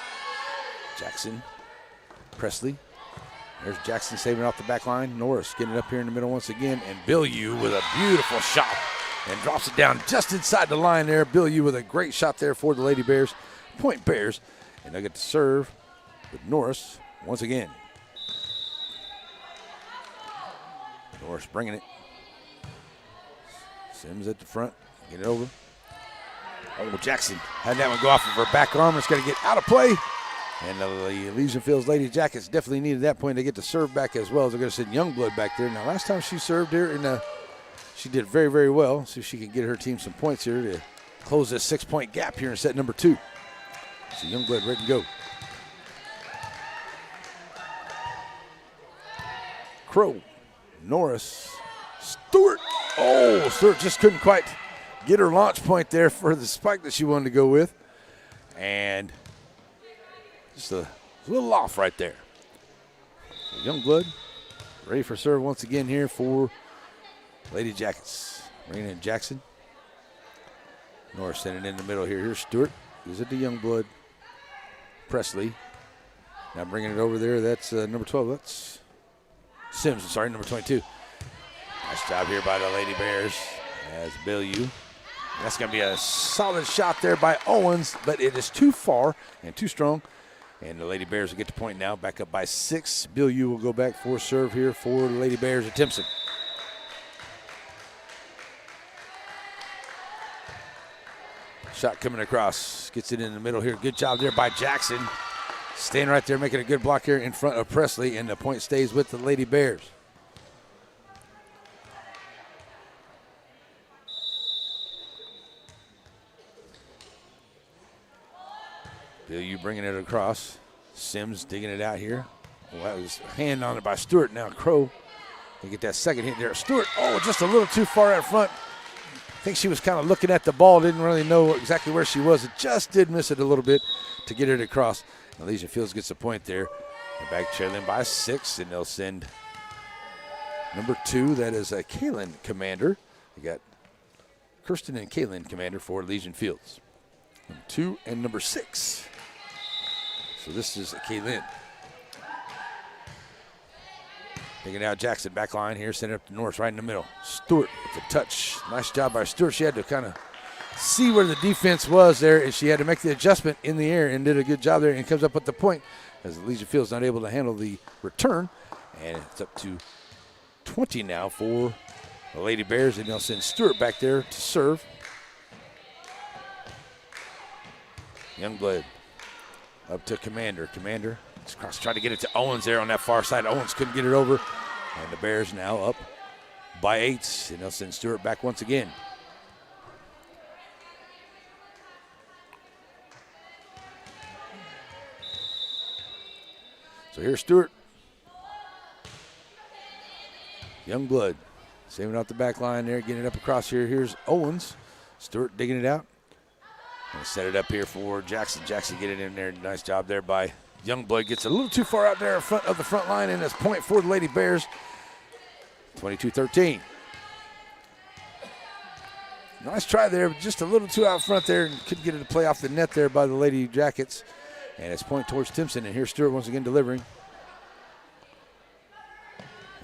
Jackson, Presley. There's Jackson saving off the back line. Norris getting it up here in the middle once again. And Bilyeu with a beautiful shot and drops it down just inside the line there. Bilyeu with a great shot there for the Lady Bears. Point Bears. And they get to serve with Norris once again. Norris bringing it. Sims at the front. Get it over. Oh, Jackson had that one go off of her back arm. It's going to get out of play. And the Elysian Fields Lady Jackets definitely needed that point to get the serve back as well as they're going to send Youngblood back there. Now, last time she served here, and she did very, very well. See if she can get her team some points here to close this 6-point gap here in set number 2. So Youngblood ready to go. Crow, Norris, Stewart. Oh, Stewart just couldn't quite get her launch point there for the spike that she wanted to go with. And just a little off right there. So Youngblood ready for serve once again here for Lady Jackets. Bringing in Jackson. Norris sending it in the middle here. Here's Stewart. Gives it to Youngblood. Presley. Now bringing it over there. That's number 12. That's Sims. Sorry, number 22. Nice job here by the Lady Bears as Bilyeu. That's going to be a solid shot there by Owens, but it is too far and too strong. And the Lady Bears will get the point now, back up by 6. Bilyeu will go back for serve here for the Lady Bears at Timpson. Shot coming across, gets it in the middle here. Good job there by Jackson. Staying right there, making a good block here in front of Presley, and the point stays with the Lady Bears. Bilyeu bringing it across. Sims digging it out here. Well, that was a hand on it by Stewart. Now Crow. They get that second hit there. Stewart, just a little too far out front. I think she was kind of looking at the ball. Didn't really know exactly where she was. It just did miss it a little bit to get it across. Elysian Fields gets a point there. They're back trailing by 6, and they'll send number 2. That is a Kaylin Commander. They got Kirsten and Kaylin Commander for Elysian Fields. Number 2 and number 6. So this is Kaylin. Taking out Jackson, back line here, send it up to Norris right in the middle. Stewart with the touch. Nice job by Stewart. She had to kind of see where the defense was there, and she had to make the adjustment in the air and did a good job there, and comes up with the point as Elysian Fields not able to handle the return. And it's up to 20 now for the Lady Bears, and they'll send Stewart back there to serve. Youngblood up to Commander. Commander trying to get it to Owens there on that far side. Owens couldn't get it over. And the Bears now up by 8. And they'll send Stewart back once again. So here's Stewart. Youngblood saving out the back line there, getting it up across here. Here's Owens. Stewart digging it out. And set it up here for Jackson. Jackson get it in there. Nice job there by Youngblood. Gets a little too far out there in front of the front line, and it's point for the Lady Bears. 22-13. Nice try there, but just a little too out front there, and couldn't get it to play off the net there by the Lady Jackets. And it's point towards Timpson, and here's Stewart once again delivering.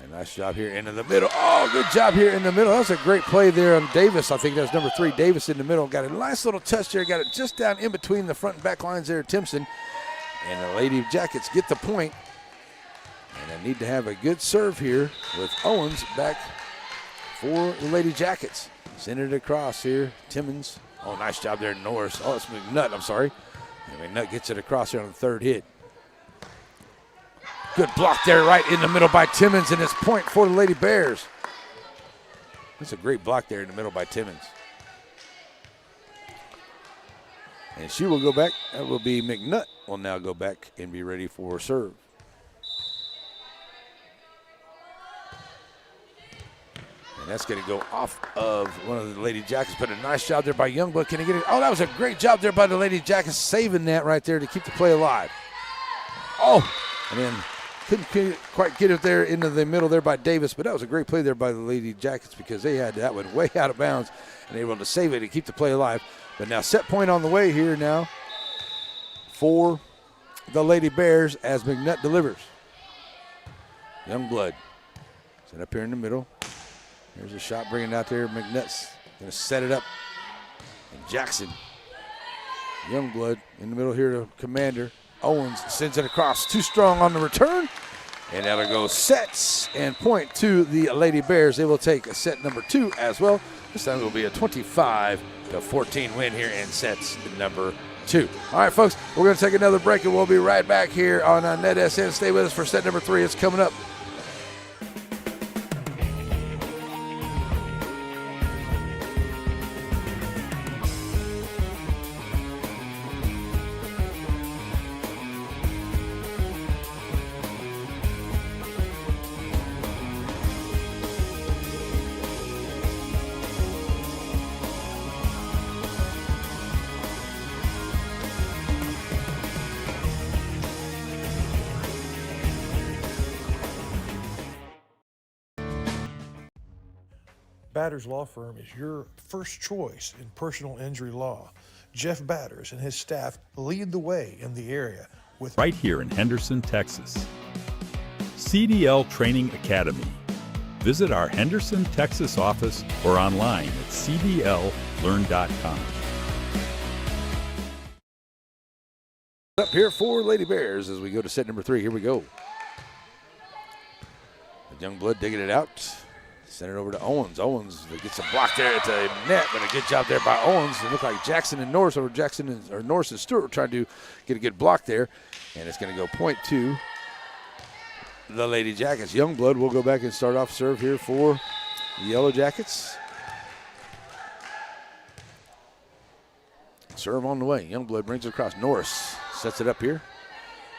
And nice job here into the middle. Oh, good job here in the middle. That was a great play there on Davis. I think that was number 3, Davis in the middle. Got a nice little touch there. Got it just down in between the front and back lines there, Timpson. And the Lady Jackets get the point. And they need to have a good serve here with Owens back for the Lady Jackets. Send it across here, Timmons. Oh, nice job there, Norris. Oh, it's McNutt, I'm sorry. And McNutt gets it across here on the third hit. Good block there right in the middle by Timmons, and it's point for the Lady Bears. That's a great block there in the middle by Timmons. And she will go back. That will be McNutt will now go back and be ready for serve. And that's going to go off of one of the Lady Jackets, but a nice job there by Youngblood. Can he get it? Oh, that was a great job there by the Lady Jackets, saving that right there to keep the play alive. Oh, and then couldn't quite get it there into the middle there by Davis, but that was a great play there by the Lady Jackets because they had that one way out of bounds, and they were able to save it and keep the play alive. But now set point on the way here now for the Lady Bears as McNutt delivers. Youngblood set up here in the middle. Here's a shot bringing it out there. McNutt's going to set it up. And Jackson, Youngblood in the middle here to Commander. Owens sends it across. Too strong on the return. And that'll go sets and point to the Lady Bears. They will take a set number 2 as well. This time it will be a 25-14 win here in sets number 2. All right, folks, we're going to take another break, and we'll be right back here on NETSN. Stay with us for set number 3. It's coming up. Batters Law Firm is your first choice in personal injury law. Jeff Batters and his staff lead the way in the area with right here in Henderson, Texas. CDL Training Academy. Visit our Henderson, Texas office or online at cdllearn.com. Up here for Lady Bears as we go to set number 3. Here we go. Youngblood digging it out. Send it over to Owens. Owens gets a block there at the net, but a good job there by Owens. It looked like Jackson and Norris, or Norris and Stewart were trying to get a good block there. And it's going to go point to the Lady Jackets. Youngblood will go back and start off serve here for the Yellow Jackets. Serve on the way. Youngblood brings it across. Norris sets it up here.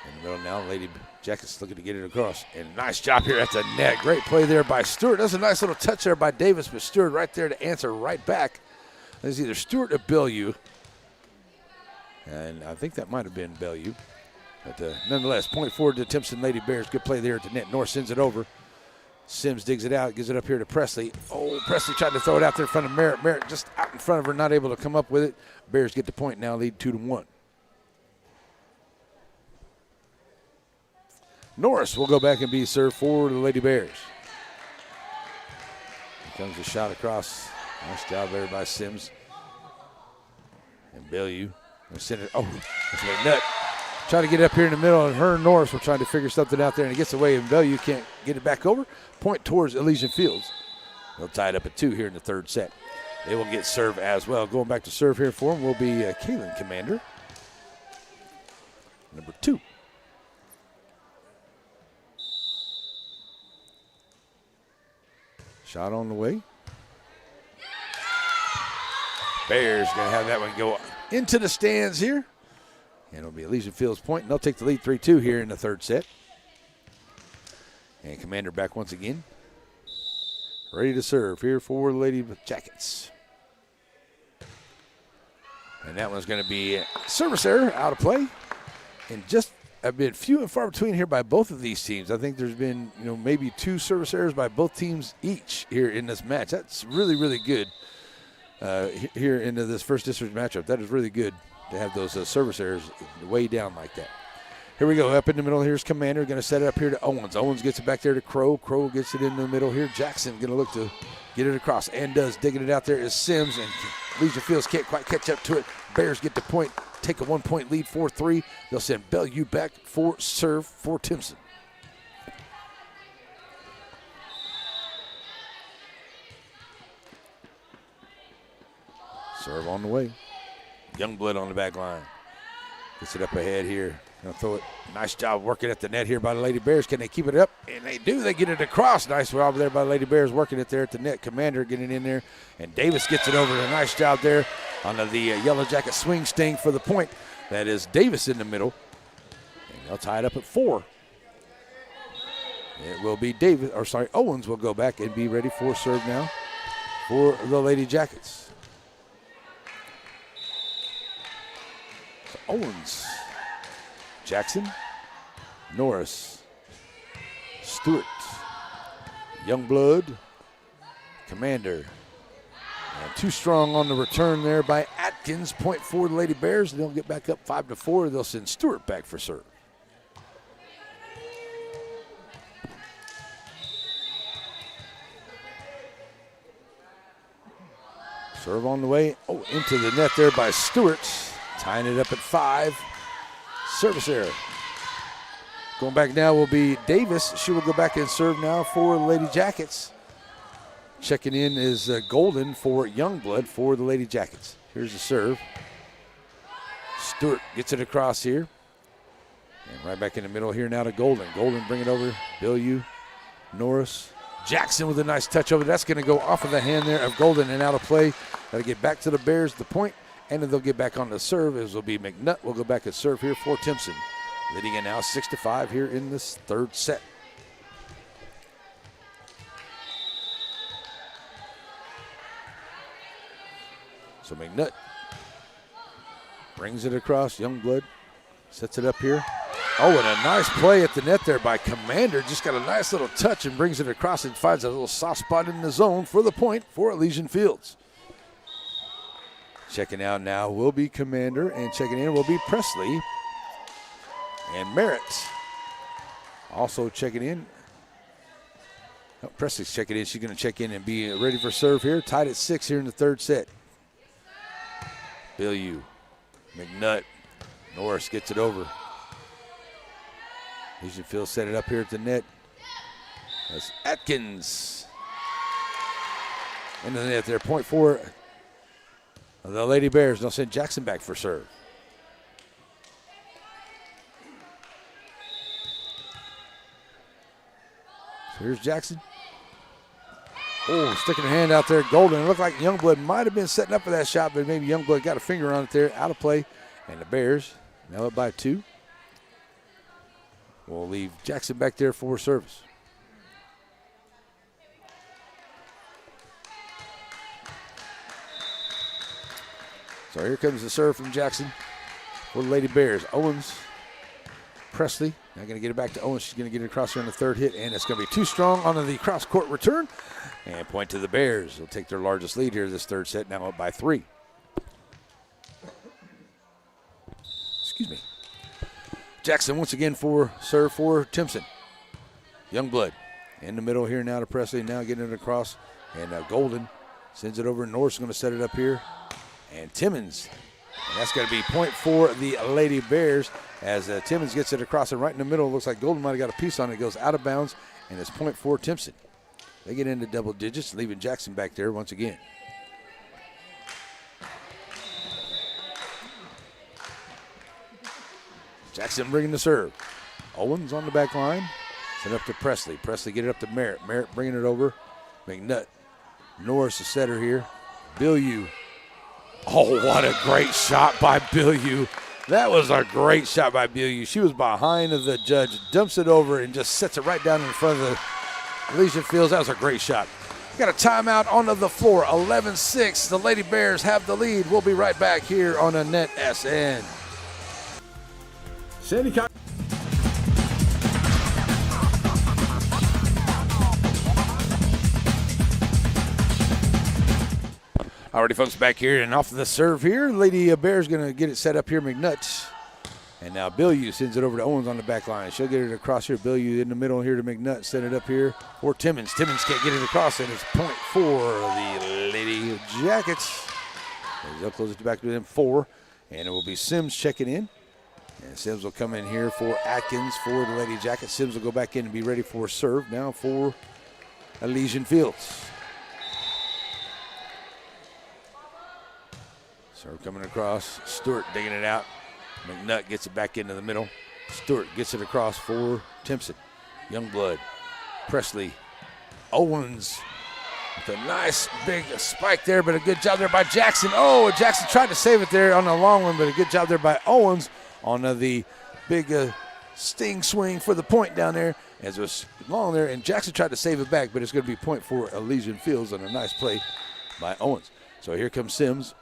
In the middle now, Lady Jackets looking to get it across. And nice job here at the net. Great play there by Stewart. That's a nice little touch there by Davis, but Stewart right there to answer right back. There's either Stewart or Bellew. And I think that might have been Bellew. But nonetheless, point forward to Timpson Lady Bears. Good play there at the net. North sends it over. Sims digs it out, gives it up here to Presley. Oh, Presley tried to throw it out there in front of Merritt. Merritt just out in front of her, not able to come up with it. Bears get the point now, lead 2-1. Norris will go back and be served for the Lady Bears. Here comes the shot across. Nice job there by Sims. And Bellew. Send it. Oh, that's McNutt. Trying to get it up here in the middle, and her and Norris were trying to figure something out there, and it gets away, and Bellew can't get it back over. Point towards Elysian Fields. They'll tie it up at 2 here in the third set. They will get serve as well. Going back to serve here for them will be Kaylin Commander. number 2. Shot on the way. Bears going to have that one go into the stands here. And it'll be Elysian Field's point, and they'll take the lead 3-2 here in the third set. And Commander back once again. Ready to serve here for the Lady Jackets. And that one's going to be service error, out of play. And just a bit few and far between here by both of these teams. I think there's been, maybe 2 service errors by both teams each here in this match. That's really, really good here into this first district matchup. That is really good to have those service errors way down like that. Here we go, up in the middle. Here's Commander, going to set it up here to Owens. Owens gets it back there to Crow. Crow gets it in the middle here. Jackson going to look to get it across, and does. Digging it out there is Sims, and Legion Fields can't quite catch up to it. Bears get the point, take a 1-point lead, 4-3. They'll send Bellevue back for serve for Timpson. Serve on the way. Youngblood on the back line. Gets it up ahead here. Gonna throw it. Nice job working at the net here by the Lady Bears. Can they keep it up? And they do. They get it across. Nice job there by the Lady Bears working it there at the net. Commander getting in there. And Davis gets it over. A nice job there on the Yellow Jacket swing sting for the point. That is Davis in the middle. And they'll tie it up at 4. It will be Owens will go back and be ready for serve now for the Lady Jackets. Owens, Jackson, Norris, Stewart, Youngblood, Commander. And too strong on the return there by Atkins. Point for the Lady Bears. They'll get back up 5-4. They'll send Stewart back for serve. Serve on the way. Oh, into the net there by Stewart. Tying it up at 5. Service error. Going back now will be Davis. She will go back and serve now for the Lady Jackets. Checking in is Golden for Youngblood for the Lady Jackets. Here's the serve. Stewart gets it across here. And right back in the middle here now to Golden. Golden bring it over. Bellevue, Norris. Jackson with a nice touch over. That's going to go off of the hand there of Golden and out of play. Got to get back to the Bears, the point. And then they'll get back on the serve. It will be McNutt. Will go back and serve here for Timpson. Leading it now 6-5 here in this third set. So McNutt brings it across. Youngblood sets it up here. Oh, and a nice play at the net there by Commander. Just got a nice little touch and brings it across and finds a little soft spot in the zone for the point for Elysian Fields. Checking out now will be Commander, and checking in will be Presley and Merritt. Also checking in. Oh, Presley's checking in. She's going to check in and be ready for serve here. Tied at 6 here in the third set. Bellevue, McNutt, Norris gets it over. Elysian Fields set it up here at the net. That's Atkins. Into the net there. Point for the Lady Bears. They'll send Jackson back for serve. So here's Jackson. Oh, sticking her hand out there. Golden. It looked like Youngblood might have been setting up for that shot, but maybe Youngblood got a finger on it there. Out of play. And the Bears now up by 2. We'll leave Jackson back there for service. So here comes the serve from Jackson for the Lady Bears. Owens, Presley. Now going to get it back to Owens. She's going to get it across here on the third hit, and it's going to be too strong on the cross-court return. And point to the Bears. They'll take their largest lead here this third set, now up by 3. Excuse me. Jackson once again for serve for Timpson. Youngblood in the middle here now to Presley. Now getting it across, and Golden sends it over. Norris going to set it up here. And Timmons, and that's going to be point for the Lady Bears as Timmons gets it across and right in the middle. It looks like Golden might have got a piece on it. It goes out of bounds, and it's point for Timpson. They get into double digits, leaving Jackson back there once again. Jackson bringing the serve. Owens on the back line. Send up to Presley. Presley get it up to Merritt. Merritt bringing it over. McNutt. Norris, the setter here. Bilyeu. Oh, what a great shot by Bilyeu. That was a great shot by Bilyeu. She was behind of the judge, dumps it over, and just sets it right down in front of the Elysian Fields. That was a great shot. Got a timeout onto the floor. 11-6. The Lady Bears have the lead. We'll be right back here on a NETSN. Sandy Cox. Alrighty, folks, back here and off of the serve here. Lady Bears going to get it set up here. McNutt. And now Bilyeu sends it over to Owens on the back line. She'll get it across here. Bilyeu in the middle here to McNutt. Send it up here for Timmons. Timmons can't get it across, and it's point for the Lady Jackets. They'll close it back to them 4. And it will be Sims checking in. And Sims will come in here for Atkins for the Lady Jackets. Sims will go back in and be ready for serve now for Elysian Fields. Serve coming across. Stewart digging it out. McNutt gets it back into the middle. Stewart gets it across for Timpson. Youngblood. Presley. Owens with a nice big spike there, but a good job there by Jackson. Oh, Jackson tried to save it there on the long one, but a good job there by Owens on the big sting swing for the point down there. As it was long there, and Jackson tried to save it back, but it's going to be point for Elysian Fields on a nice play by Owens. So here comes Sims.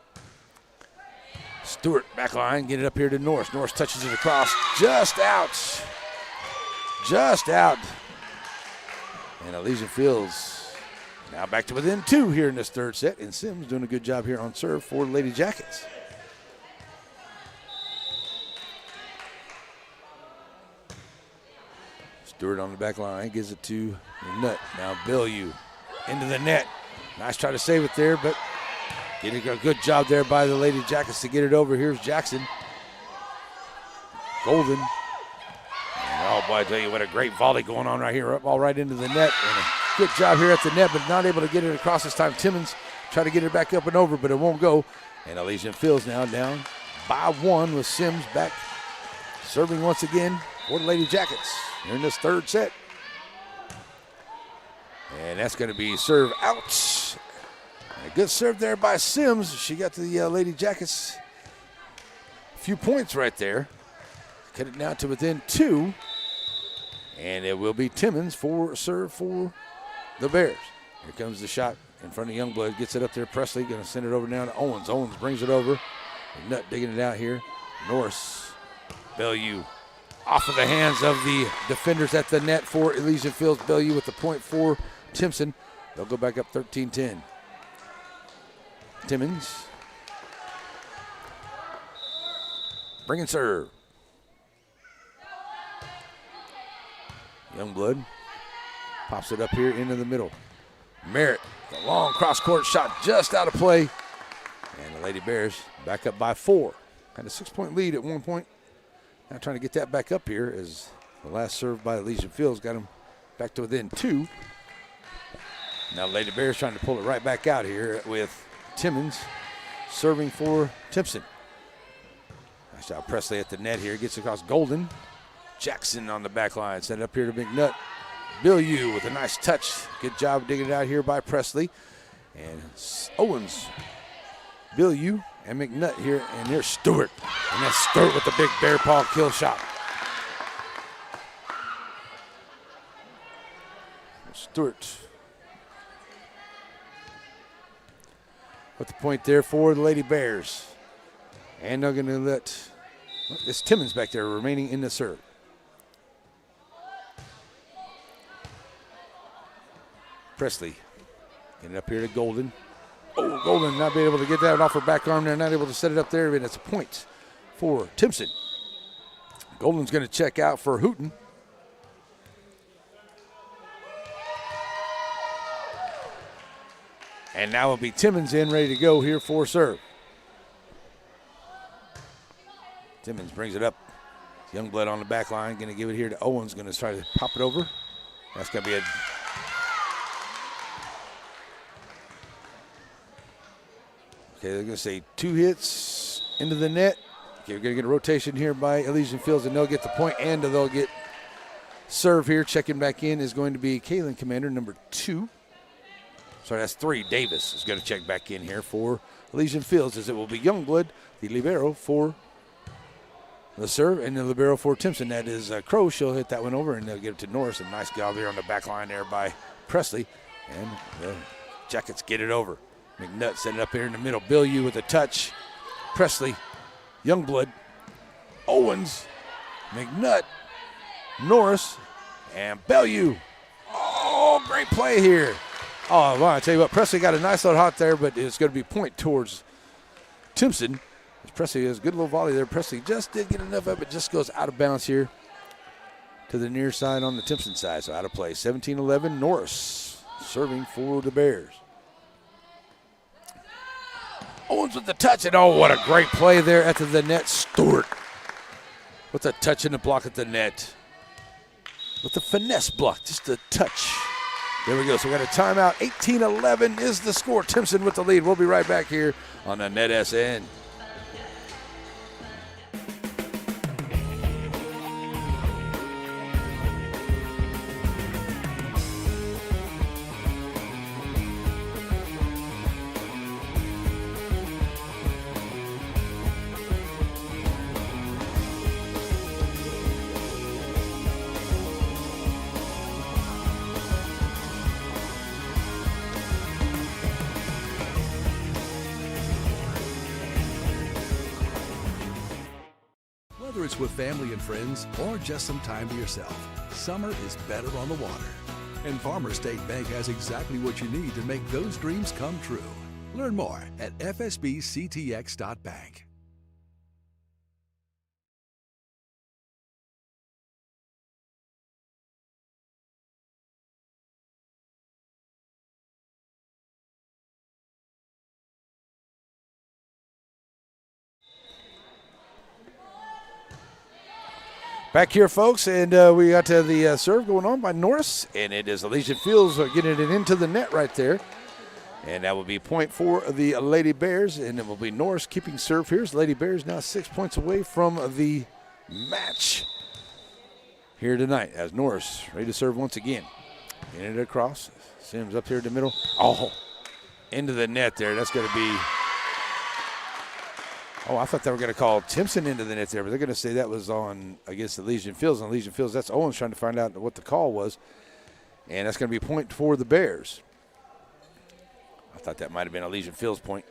Stewart back line, get it up here to Norris. Norris touches it across, just out. Just out. And Elysian Fields now back to within 2 here in this third set, and Sims doing a good job here on serve for the Lady Jackets. Stewart on the back line, gives it to McNutt. Now Bilyeu into the net. Nice try to save it there, but getting a good job there by the Lady Jackets to get it over. Here's Jackson. Golden. And oh, boy, I tell you what, a great volley going on right here. Up all right into the net. And a good job here at the net, but not able to get it across this time. Timmons try to get it back up and over, but it won't go. And Elysian Fields now down by 1 with Sims back serving once again for the Lady Jackets here in this third set. And that's going to be serve out. A good serve there by Sims. She got the Lady Jackets a few points right there. Cut it now to within 2. And it will be Timmons for serve for the Bears. Here comes the shot in front of Youngblood. Gets it up there. Presley going to send it over now to Owens. Owens brings it over. Nut digging it out here. Norris. Bilyeu off of the hands of the defenders at the net for Elysian Fields. Bilyeu with the point for Timpson. They'll go back up 13-10. Timmons. Bringing serve. Youngblood pops it up here into the middle. Merritt, the long cross-court shot just out of play. And the Lady Bears back up by 4. Had a 6-point lead at one point. Now trying to get that back up here as the last serve by Elysian Fields got them back to within 2. Now Lady Bears trying to pull it right back out here with Timmons serving for Timpson. Nice job Presley at the net here. Gets across Golden. Jackson on the back line. Send it up here to McNutt. Bilyeu with a nice touch. Good job digging it out here by Presley. And Owens, Bilyeu, and McNutt here. And there's Stewart. And that's Stewart with the big bear paw kill shot. Stewart with the point there for the Lady Bears. And they're going to let, it's Timmons back there remaining in the serve. Presley getting it up here to Golden. Oh, Golden not being able to get that off her back arm there, not able to set it up there, and it's a point for Timpson. Golden's going to check out for Hooten. And now will be Timmons in, ready to go here for serve. Timmons brings it up. Youngblood on the back line, going to give it here to Owens, going to try to pop it over. That's going to be a... Okay, they're going to say 2 hits into the net Okay, we're going to get a rotation here by Elysian Fields, and they'll get the point, and they'll get serve here. Checking back in is going to be Kaylin Commander, number 2. Sorry, that's 3. Davis is going to check back in here for Elysian Fields, as it will be Youngblood, the libero, for the serve, and the libero for Timpson. That is Crow. She'll hit that one over, and they'll get it to Norris. A nice job here on the back line there by Presley, and the Jackets get it over. McNutt set it up here in the middle. Bilyeu with a touch. Presley, Youngblood, Owens, McNutt, Norris, and Bilyeu. Oh, great play here. Oh, well, I tell you what, Presley got a nice little hot there, but it's going to be point towards Timpson. Presley has a good little volley there. Presley just did get enough of it, just goes out of bounds here to the near side on the Timpson side, so out of play. 17-11, Norris serving for the Bears. Owens with the touch, and oh, what a great play there at the net. Stewart with a touch in the block at the net. With the finesse block, just a touch. There we go, so we got a timeout. 18-11 is the score. Timpson with the lead. We'll be right back here on the NETSN. Whether it's with family and friends or just some time to yourself, summer is better on the water. And Farmers State Bank has exactly what you need to make those dreams come true. Learn more at fsbctx.bank. Back here, folks, and we got the serve going on by Norris, and it is Elysian Fields getting it into the net right there. And that will be point for the Lady Bears, and it will be Norris keeping serve here. Lady Bears now 6 points away from the match here tonight, as Norris ready to serve once again. Getting it across. Sims up here in the middle. Oh, into the net there. That's going to be... Oh, I thought they were going to call Timpson into the net there, but they're going to say that was on against Elysian Fields. And Elysian Fields, that's Owens trying to find out what the call was. And that's going to be a point for the Bears. I thought that might have been Elysian Fields' point.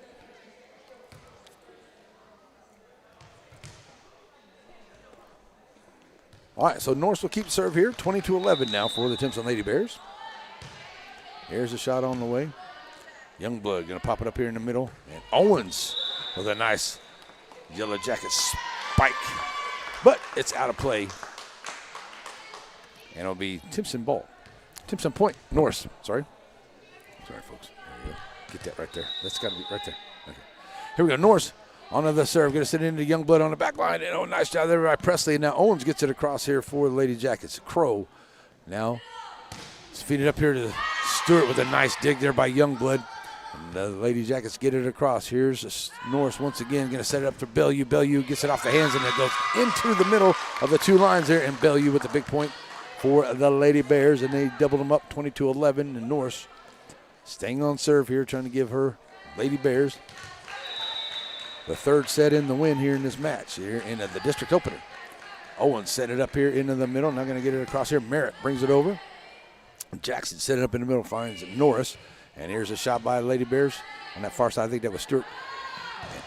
All right, so Norris will keep serve here. 22-11 now for the Timpson Lady Bears. Here's a shot on the way. Youngblood going to pop it up here in the middle. And Owens with a nice Yellow Jacket spike. But it's out of play. And it'll be Timpson ball. Timpson point. Norris, sorry. Sorry, folks. There you go. Get that right there. That's got to be right there. Okay. Here we go. Norris on the serve. Going to send it into Youngblood on the back line. And oh, nice job there by Presley. Now Owens gets it across here for the Lady Jackets. Crow now it's feeded up here to Stewart with a nice dig there by Youngblood. And the Lady Jackets get it across. Here's Norris once again going to set it up for Bilyeu. Bilyeu gets it off the hands and it goes into the middle of the two lines there. And Bilyeu with the big point for the Lady Bears. And they doubled them up 22-11. And Norris staying on serve here, trying to give her Lady Bears the third set in the win here in this match here in the district opener. Owens set it up here into the middle. Now going to get it across here. Merritt brings it over. Jackson set it up in the middle, finds Norris. And here's a shot by the Lady Bears on that far side. I think that was Stewart.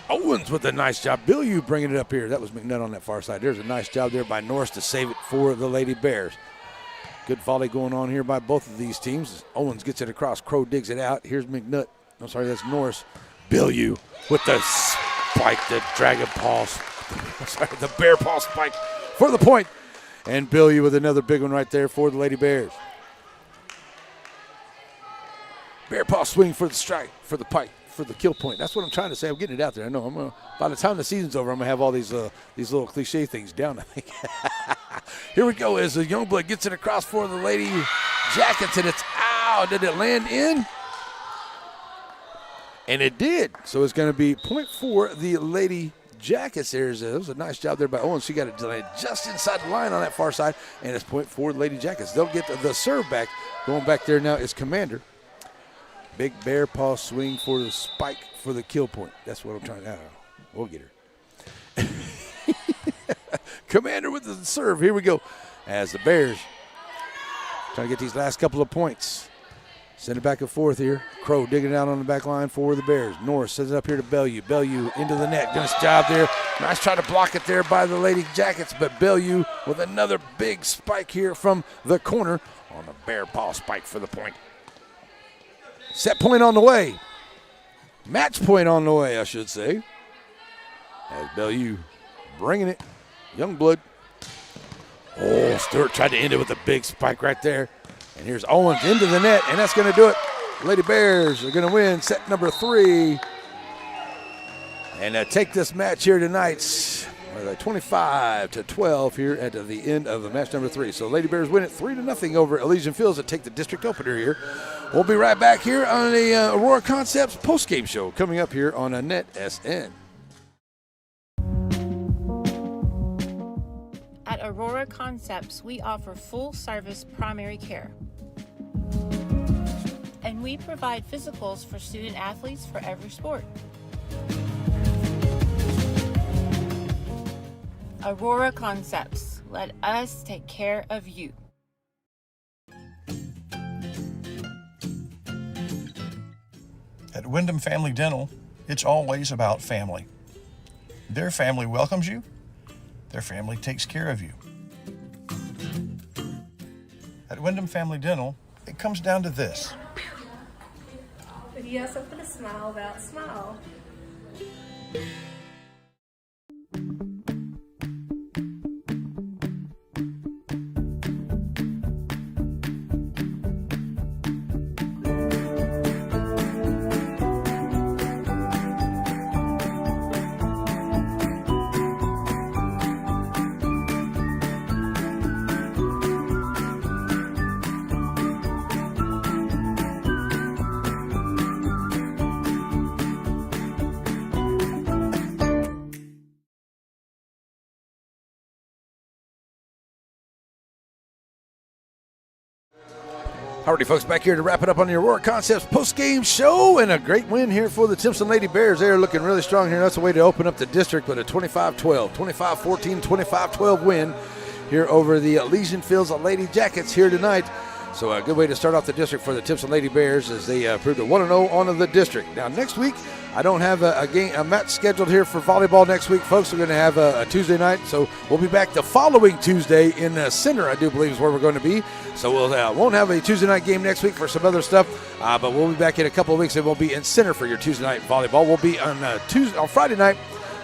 And Owens with a nice job. Bilyeu bringing it up here. That was McNutt on that far side. There's a nice job there by Norris to save it for the Lady Bears. Good volley going on here by both of these teams. Owens gets it across. Crow digs it out. Here's McNutt. I'm sorry, that's Norris. Bilyeu with the spike, the dragon paw. Sorry, the bear paw spike for the point. And Bilyeu with another big one right there for the Lady Bears. Bear paw swing for the strike, for the pike, for the kill point. That's what I'm trying to say. I'm getting it out there. I know. By the time the season's over, I'm going to have all these little cliche things down, I think. Here we go as the Youngblood gets it across for the Lady Jackets, and it's out. Did it land in? And it did. So it's going to be point for the Lady Jackets. That was a nice job there by Owens. She got it delayed just inside the line on that far side, and it's point for the Lady Jackets. They'll get the serve back. Going back there now is Commander. Big bear paw swing for the spike for the kill point. That's what I'm trying to, I don't know. We'll get her. Commander with the serve. Here we go. As the Bears trying to get these last couple of points. Send it back and forth here. Crow digging out on the back line for the Bears. Norris sends it up here to Bellew. Bellew into the net. Nice job there. Nice try to block it there by the Lady Jackets, but Bellew with another big spike here from the corner on the bear paw spike for the point. Set point on the way. Match point on the way, I should say. As Bellew bringing it. Youngblood. Oh, Stewart tried to end it with a big spike right there. And here's Owens into the net, and that's going to do it. Lady Bears are going to win set number 3. And take this match here tonight, 25-12 here at the end of the match number 3. So Lady Bears win it 3-0 over Elysian Fields and take the district opener here. We'll be right back here on the Aurora Concepts postgame show coming up here on NETSN. At Aurora Concepts, we offer full-service primary care. And we provide physicals for student athletes for every sport. Aurora Concepts, let us take care of you. At Wyndham Family Dental, it's always about family. Their family welcomes you. Their family takes care of you. At Wyndham Family Dental, it comes down to this. If you have something to smile about, smile. Alrighty, folks, back here to wrap it up on the Aurora Concepts post-game show, and a great win here for the Timpson Lady Bears. They're looking really strong here. That's a way to open up the district with a 25-12, 25-14, 25-12 win here over the Elysian Fields Lady Jackets here tonight. So a good way to start off the district for the Timpson Lady Bears as they proved a 1-0 on the district. Now, next week, I don't have a match scheduled here for volleyball next week, folks. We're going to have a Tuesday night, so we'll be back the following Tuesday in the center, I do believe is where we're going to be. So we'll won't have a Tuesday night game next week for some other stuff, but we'll be back in a couple of weeks, and we'll be in center for your Tuesday night volleyball. We'll be on Friday night.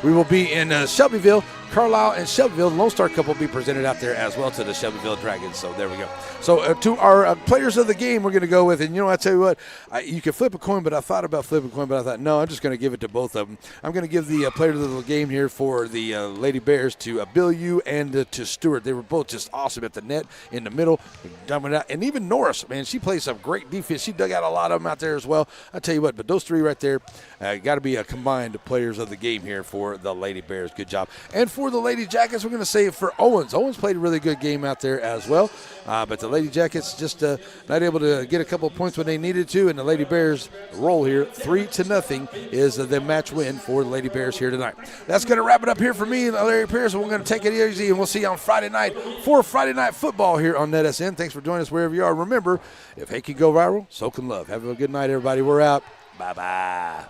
We will be in Shelbyville. Carlisle and Shelbyville, the Lone Star Cup will be presented out there as well to the Shelbyville Dragons. So there we go. So to our players of the game, we're going to go with, and I tell you what, you can flip a coin, but I thought about flipping a coin, but I thought, no, I'm just going to give it to both of them. I'm going to give the players of the game here for the Lady Bears to Bellew and to Stewart. They were both just awesome at the net, in the middle, dumping out. And even Norris, man, she plays some great defense. She dug out a lot of them out there as well. I tell you what, but those three right there got to be a combined players of the game here for the Lady Bears. Good job. And for the Lady Jackets, we're going to say for Owens. Owens played a really good game out there as well. But the Lady Jackets just not able to get a couple of points when they needed to. And the Lady Bears roll here 3-0 is the match win for the Lady Bears here tonight. That's going to wrap it up here for me, Larry Pierce. And we're going to take it easy, and we'll see you on Friday night for Friday Night Football here on NETSN. Thanks for joining us wherever you are. Remember, if hate can go viral, so can love. Have a good night, everybody. We're out. Bye-bye.